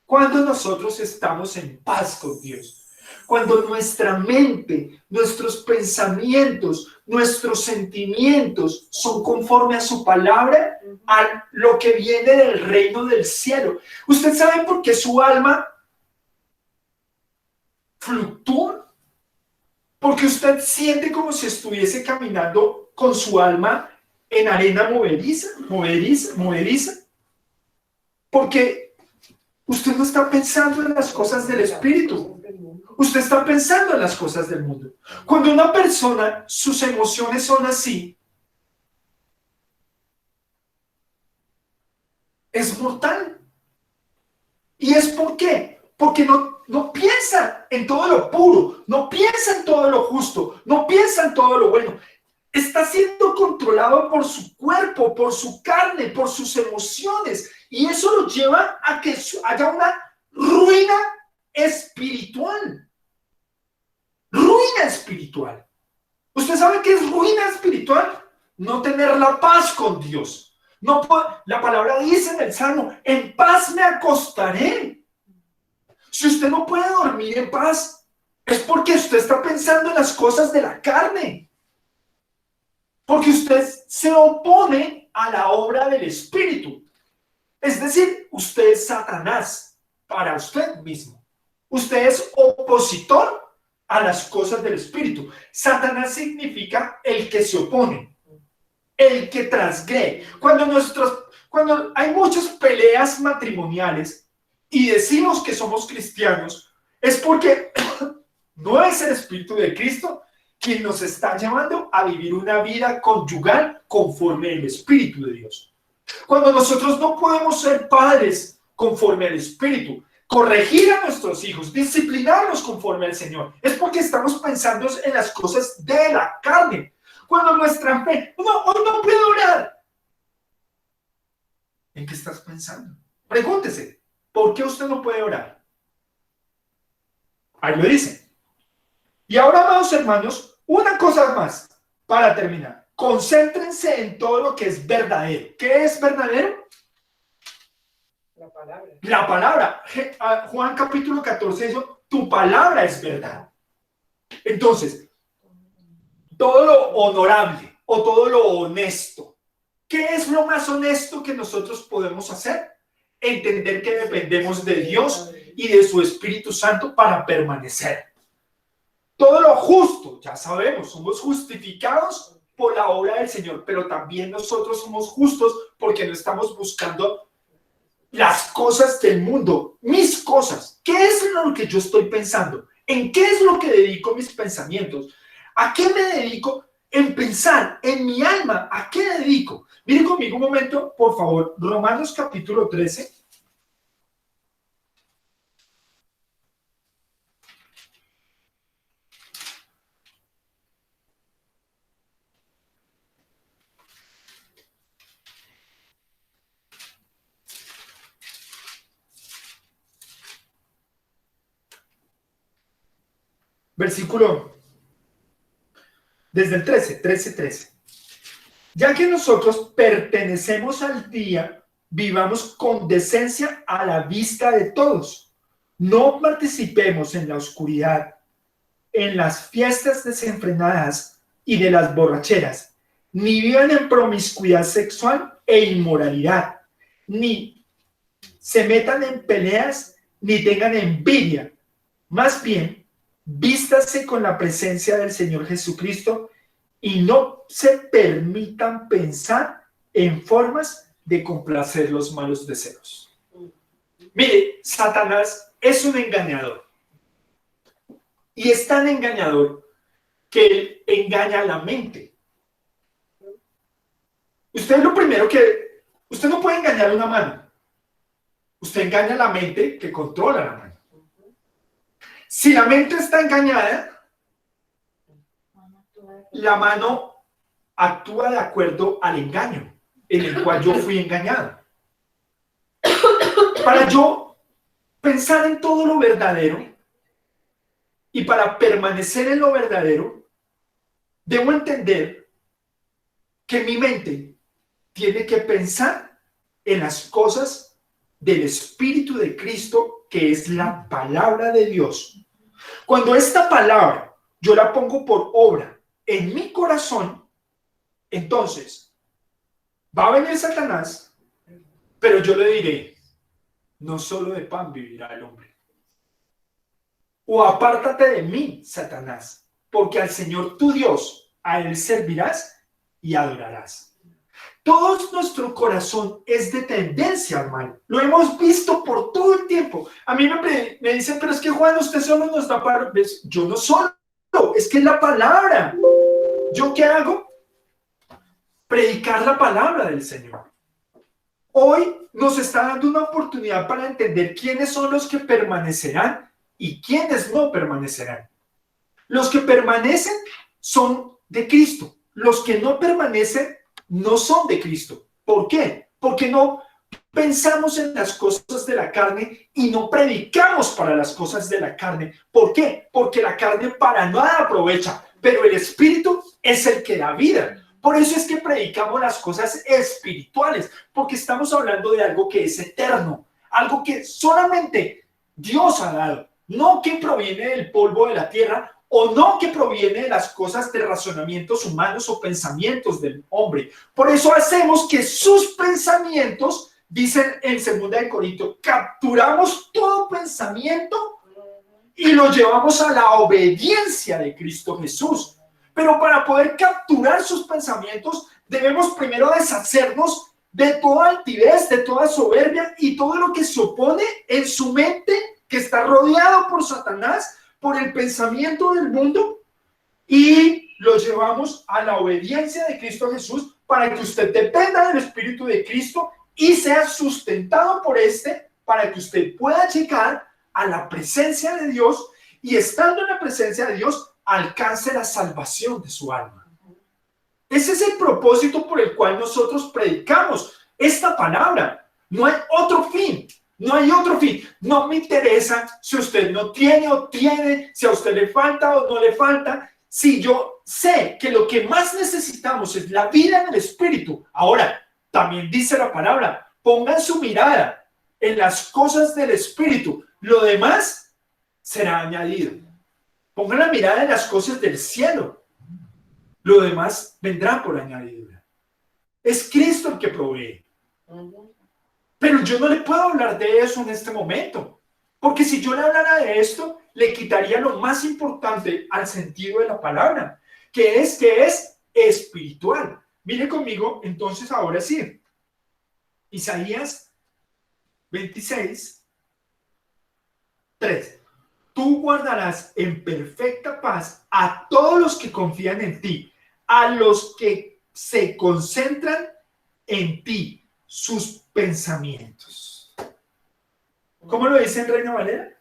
Cuando nosotros estamos en paz con Dios, cuando nuestra mente, nuestros pensamientos, nuestros sentimientos son conforme a su palabra, a lo que viene del reino del cielo. ¿Usted sabe por qué su alma fluctúa? Porque usted siente como si estuviese caminando con su alma en arena movediza. Porque usted no está pensando en las cosas del Espíritu. Usted está pensando en las cosas del mundo. Cuando una persona, sus emociones son así, es mortal. ¿Y es por qué? Porque no piensa en todo lo puro, no piensa en todo lo justo, no piensa en todo lo bueno. Está siendo controlado por su cuerpo, por su carne, por sus emociones. Y eso lo lleva a que haya una ruina espiritual. Ruina espiritual. ¿Usted sabe qué es ruina espiritual? No tener la paz con Dios. La palabra dice en el Salmo, en paz me acostaré. Si usted no puede dormir en paz, es porque usted está pensando en las cosas de la carne. Porque usted se opone a la obra del Espíritu. Es decir, usted es Satanás para usted mismo. Usted es opositor a las cosas del Espíritu. Satanás significa el que se opone, el que transgrede. Cuando hay muchas peleas matrimoniales y decimos que somos cristianos, es porque no es el Espíritu de Cristo quien nos está llamando a vivir una vida conyugal conforme al Espíritu de Dios. Cuando nosotros no podemos ser padres conforme al Espíritu, corregir a nuestros hijos, disciplinarlos conforme al Señor, es porque estamos pensando en las cosas de la carne. Cuando nuestra fe, hoy no puedo orar. ¿En qué estás pensando? Pregúntese, ¿por qué usted no puede orar? Ahí lo dice. Y ahora, amados hermanos, una cosa más para terminar. Concéntrense en todo lo que es verdadero. ¿Qué es verdadero? La palabra. La palabra. Juan capítulo 14 dice, tu palabra es verdad. Entonces, todo lo honorable o todo lo honesto. ¿Qué es lo más honesto que nosotros podemos hacer? Entender que dependemos de Dios y de su Espíritu Santo para permanecer. todo lo justo, ya sabemos, somos justificados por la obra del Señor, pero también nosotros somos justos porque no estamos buscando las cosas del mundo, mis cosas. ¿Qué es lo que yo estoy pensando? ¿En qué es lo que dedico mis pensamientos? ¿A qué me dedico en pensar? En mi alma, ¿a qué dedico? Miren conmigo un momento, por favor, Romanos capítulo 13. Versículo, desde el 13. Ya que nosotros pertenecemos al día, vivamos con decencia a la vista de todos. No participemos en la oscuridad, en las fiestas desenfrenadas y de las borracheras, ni vivan en promiscuidad sexual e inmoralidad, ni se metan en peleas, ni tengan envidia. Más bien, vístase con la presencia del Señor Jesucristo y no se permitan pensar en formas de complacer los malos deseos. Mire, Satanás es un engañador. Y es tan engañador que él engaña la mente. Usted no puede engañar una mano. Usted engaña la mente que controla la mano. Si la mente está engañada, la mano actúa de acuerdo al engaño en el cual yo fui engañado. Para yo pensar en todo lo verdadero y para permanecer en lo verdadero, debo entender que mi mente tiene que pensar en las cosas del Espíritu de Cristo, que es la palabra de Dios. Cuando esta palabra yo la pongo por obra en mi corazón, entonces va a venir Satanás, pero yo le diré, no solo de pan vivirá el hombre. O apártate de mí, Satanás, porque al Señor tu Dios, a Él servirás y adorarás. Todo nuestro corazón es de tendencia al mal. Lo hemos visto por todo el tiempo. A mí me dicen, pero es que Juan, usted solo nos da para... Yo no solo, es que es la palabra. ¿Yo qué hago? Predicar la palabra del Señor. Hoy nos está dando una oportunidad para entender quiénes son los que permanecerán y quiénes no permanecerán. Los que permanecen son de Cristo. Los que no permanecen no son de Cristo. ¿Por qué? Porque no pensamos en las cosas de la carne y no predicamos para las cosas de la carne. ¿Por qué? Porque la carne para nada aprovecha, pero el Espíritu es el que da vida. Por eso es que predicamos las cosas espirituales, porque estamos hablando de algo que es eterno, algo que solamente Dios ha dado, no que proviene del polvo de la tierra, o no que proviene de las cosas de razonamientos humanos o pensamientos del hombre. Por eso hacemos que sus pensamientos, dicen en 2 de Corintios, capturamos todo pensamiento y lo llevamos a la obediencia de Cristo Jesús. Pero para poder capturar sus pensamientos, debemos primero deshacernos de toda altivez, de toda soberbia y todo lo que se opone en su mente, que está rodeado por Satanás, por el pensamiento del mundo, y lo llevamos a la obediencia de Cristo Jesús para que usted dependa del Espíritu de Cristo y sea sustentado por este, para que usted pueda llegar a la presencia de Dios y estando en la presencia de Dios, alcance la salvación de su alma. Ese es el propósito por el cual nosotros predicamos esta palabra. No hay otro fin. No hay otro fin. No me interesa si usted no tiene o tiene, si a usted le falta o no le falta. Si yo sé que lo que más necesitamos es la vida en el Espíritu. Ahora, también dice la palabra, pongan su mirada en las cosas del Espíritu. Lo demás será añadido. Pongan la mirada en las cosas del cielo. Lo demás vendrá por añadidura. Es Cristo el que provee. Pero yo no le puedo hablar de eso en este momento, Porque si yo le hablara de esto, le quitaría lo más importante al sentido de la palabra, que es espiritual. Mire conmigo, entonces, ahora sí. Isaías 26, 3. Tú guardarás en perfecta paz a todos los que confían en ti, a los que se concentran en ti, sus pensamientos. ¿Cómo lo dice en Reina Valera?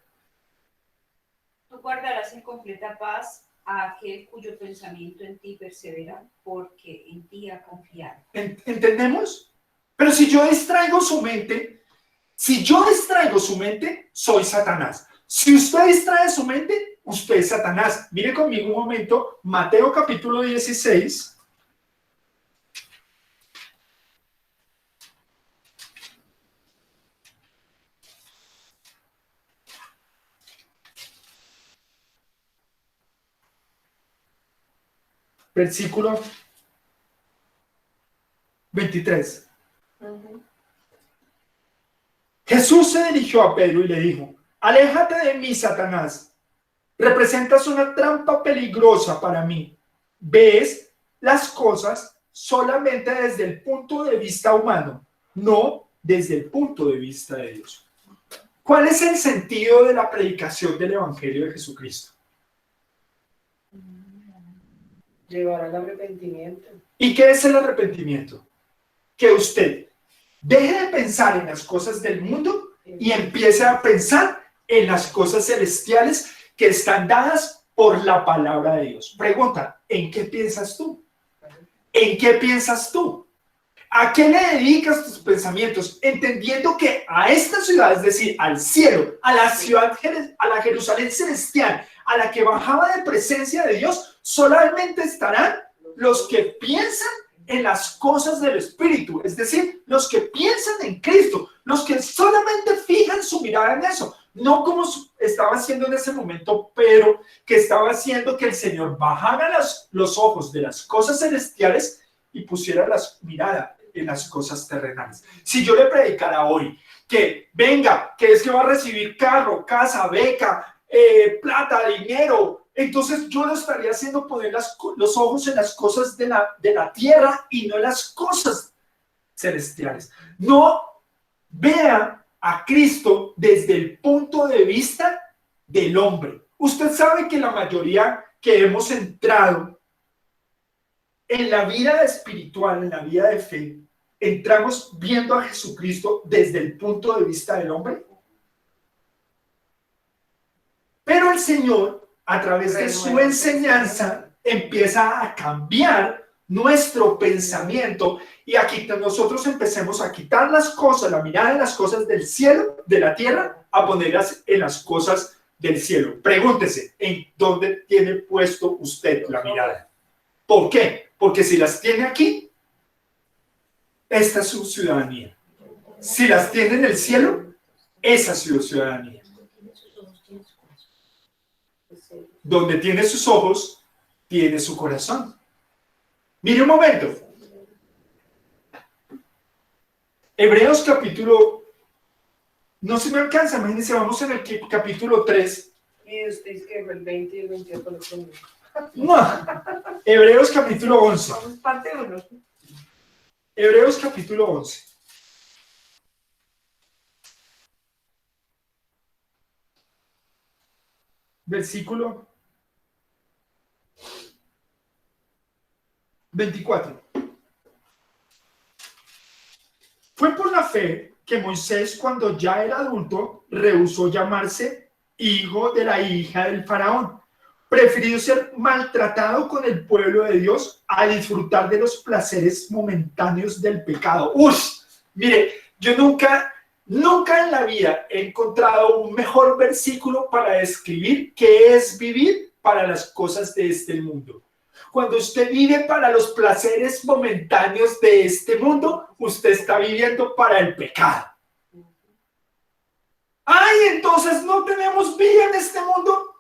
Tú guardarás en completa paz a aquel cuyo pensamiento en ti persevera, porque en ti ha confiado. ¿Entendemos? Pero si yo distraigo su mente, soy Satanás. Si usted distrae su mente, usted es Satanás. Mire conmigo un momento, Mateo capítulo 16. Versículo 23. Jesús se dirigió a Pedro y le dijo: aléjate de mí, Satanás. Representas una trampa peligrosa para mí. Ves las cosas solamente desde el punto de vista humano, no desde el punto de vista de Dios. ¿Cuál es el sentido de la predicación del Evangelio de Jesucristo? Llevar al arrepentimiento. ¿Y qué es el arrepentimiento? Que usted deje de pensar en las cosas del mundo y empiece a pensar en las cosas celestiales que están dadas por la palabra de Dios. Pregunta, ¿en qué piensas tú? ¿En qué piensas tú? ¿A qué le dedicas tus pensamientos? Entendiendo que a esta ciudad, es decir, al cielo, a la ciudad, a la Jerusalén celestial, a la que bajaba de presencia de Dios, solamente estarán los que piensan en las cosas del Espíritu, es decir, los que piensan en Cristo, los que solamente fijan su mirada en eso, no como estaba haciendo en ese momento Pedro, que estaba haciendo que el Señor bajara los ojos de las cosas celestiales y pusiera la mirada en las cosas terrenales. Si yo le predicara hoy que venga, que es que va a recibir carro, casa, beca, plata, dinero, entonces yo lo estaría haciendo poner los ojos en las cosas de la tierra y no en las cosas celestiales. No vea a Cristo desde el punto de vista del hombre. Usted sabe que la mayoría que hemos entrado en la vida espiritual, en la vida de fe, entramos viendo a Jesucristo desde el punto de vista del hombre. Pero el Señor, a través de su enseñanza, empieza a cambiar nuestro pensamiento y aquí nosotros empecemos a quitar las cosas, la mirada en las cosas del cielo, de la tierra, a ponerlas en las cosas del cielo. Pregúntese, ¿en dónde tiene puesto usted la mirada? ¿Por qué? Porque si las tiene aquí, esta es su ciudadanía. Si las tiene en el cielo, esa es su ciudadanía. Donde tiene sus ojos, tiene su corazón. Mire un momento. Hebreos capítulo... No se me alcanza, imagínense, vamos en el capítulo 3. Y usted dice que el 20 y el 28 lo tengo. No. Hebreos capítulo 11. Vamos parte 1. Hebreos capítulo 11. Versículo 24. Fue por la fe que Moisés, cuando ya era adulto, rehusó llamarse hijo de la hija del faraón. Prefirió ser maltratado con el pueblo de Dios a disfrutar de los placeres momentáneos del pecado. ¡Ush! Mire, yo nunca en la vida he encontrado un mejor versículo para describir qué es vivir para las cosas de este mundo. Cuando usted vive para los placeres momentáneos de este mundo, usted está viviendo para el pecado. ¡Ay, entonces no tenemos vida en este mundo!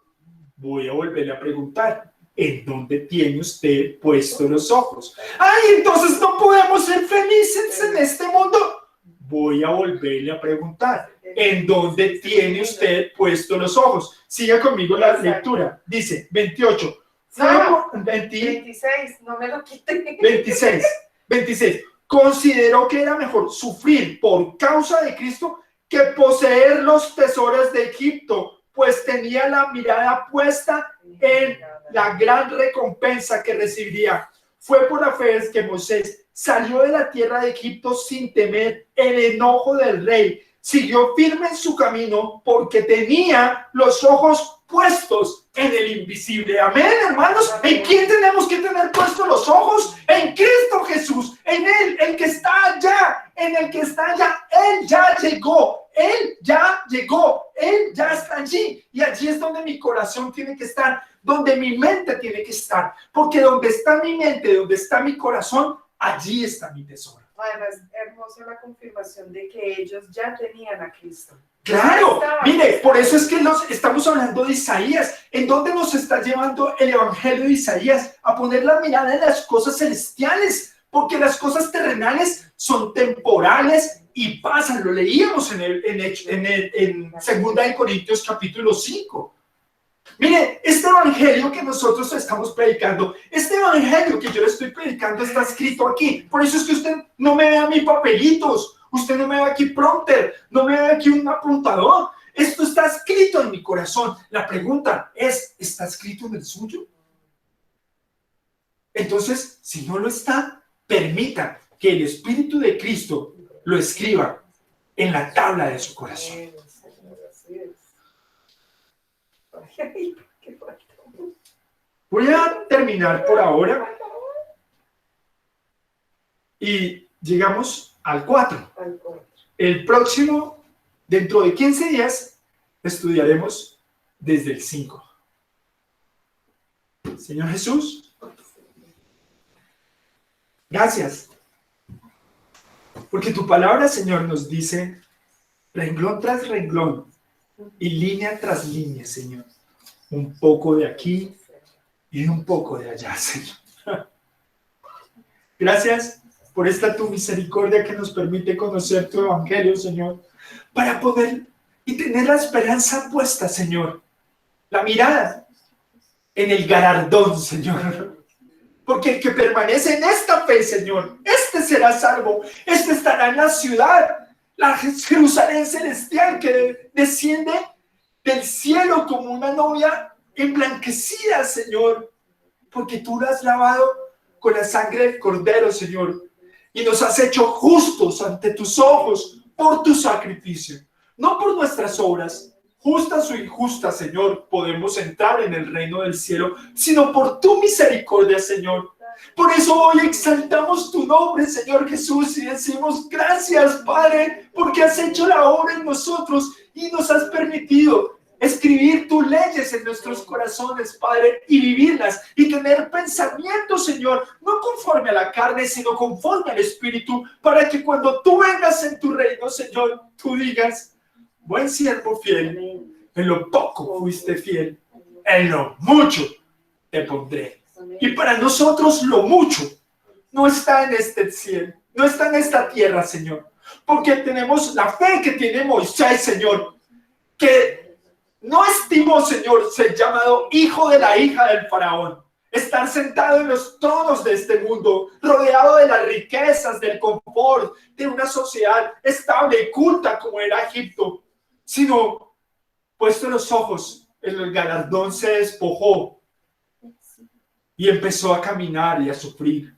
Voy a volverle a preguntar, ¿en dónde tiene usted puestos los ojos? ¡Ay, entonces no podemos ser felices en este mundo! Voy a volverle a preguntar, en donde tiene usted puestos los ojos. Siga conmigo la lectura. Dice 28. No, 20, 26, no me lo quiten. 26. Consideró que era mejor sufrir por causa de Cristo que poseer los tesoros de Egipto, pues tenía la mirada puesta en la gran recompensa que recibiría. Fue por la fe que Moisés salió de la tierra de Egipto sin temer el enojo del rey. Siguió firme en su camino porque tenía los ojos puestos en el invisible. Amén, hermanos. ¿En quién tenemos que tener puestos los ojos? En Cristo Jesús, en Él, el que está allá, en el que está allá. Él ya llegó, Él ya llegó, Él ya está allí. Y allí es donde mi corazón tiene que estar, donde mi mente tiene que estar. Porque donde está mi mente, donde está mi corazón, allí está mi tesoro. Además, hermosa la confirmación de que ellos ya tenían a Cristo. Claro, mire, por eso es que estamos hablando de Isaías. ¿En dónde nos está llevando el Evangelio de Isaías? A poner la mirada en las cosas celestiales, porque las cosas terrenales son temporales y pasan. Lo leíamos en 2 Corintios capítulo 5. Mire, este evangelio que nosotros estamos predicando, este evangelio que yo le estoy predicando está escrito aquí. Por eso es que usted no me ve a mí papelitos, usted no me ve aquí prompter, no me ve aquí un apuntador. Esto está escrito en mi corazón. La pregunta es, ¿está escrito en el suyo? Entonces, si no lo está, permita que el Espíritu de Cristo lo escriba en la tabla de su corazón. Voy a terminar por ahora y llegamos al 4. El próximo, dentro de 15 días, estudiaremos desde el 5. Señor Jesús, gracias, porque tu palabra, Señor, nos dice renglón tras renglón y línea tras línea, Señor. Un poco de aquí y un poco de allá, Señor. Gracias por esta tu misericordia que nos permite conocer tu evangelio, Señor, para poder y tener la esperanza puesta, Señor, la mirada en el galardón, Señor. Porque el que permanece en esta fe, Señor, este será salvo, este estará en la ciudad, la Jerusalén celestial que desciende del cielo como una novia emblanquecida, Señor, porque tú la has lavado con la sangre del Cordero, Señor, y nos has hecho justos ante tus ojos por tu sacrificio, no por nuestras obras, justas o injustas, Señor, podemos entrar en el reino del cielo, sino por tu misericordia, Señor. Por eso hoy exaltamos tu nombre, Señor Jesús, y decimos gracias, Padre, porque has hecho la obra en nosotros y nos has permitido escribir tus leyes en nuestros corazones, Padre, y vivirlas, y tener pensamientos, Señor, no conforme a la carne, sino conforme al Espíritu, para que cuando tú vengas en tu reino, Señor, tú digas, buen siervo fiel, en lo poco fuiste fiel, en lo mucho te pondré. Y para nosotros lo mucho no está en este cielo, no está en esta tierra, Señor, porque tenemos la fe que tiene Moisés, Señor, que no estimó, Señor, ser llamado hijo de la hija del faraón, estar sentado en los tronos de este mundo, rodeado de las riquezas, del confort, de una sociedad estable y culta como era Egipto, sino puesto los ojos en el galardón se despojó y empezó a caminar y a sufrir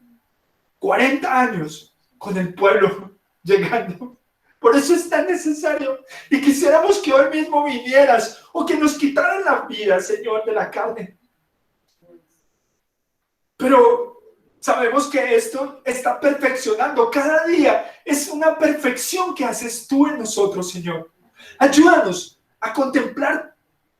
40 años con el pueblo llegando. Por eso es tan necesario y quisiéramos que hoy mismo vinieras o que nos quitaran la vida, Señor, de la carne. Pero sabemos que esto está perfeccionando cada día. Es una perfección que haces tú en nosotros, Señor. Ayúdanos a contemplar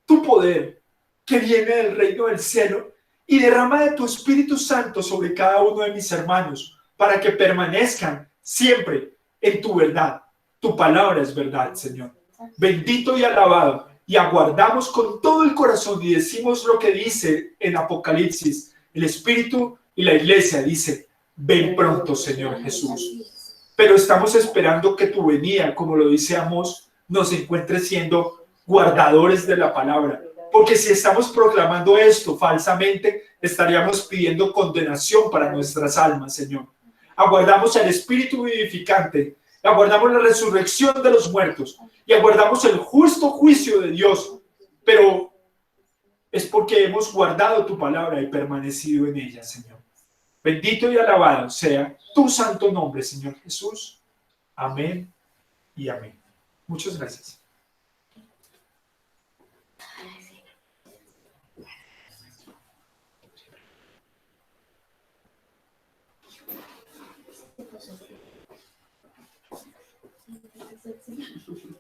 tu poder que viene del reino del cielo y derrama de tu Espíritu Santo sobre cada uno de mis hermanos para que permanezcan siempre en tu verdad. Tu palabra es verdad, Señor. Bendito y alabado. Y aguardamos con todo el corazón y decimos lo que dice en Apocalipsis. El Espíritu y la Iglesia dice, ven pronto, Señor Jesús. Pero estamos esperando que tu venida, como lo dice Amós, nos encuentre siendo guardadores de la palabra. Porque si estamos proclamando esto falsamente, estaríamos pidiendo condenación para nuestras almas, Señor. Aguardamos el Espíritu vivificante, aguardamos la resurrección de los muertos y aguardamos el justo juicio de Dios. Pero es porque hemos guardado tu palabra y permanecido en ella, Señor. Bendito y alabado sea tu santo nombre, Señor Jesús. Amén y amén. Muchas gracias. Sí.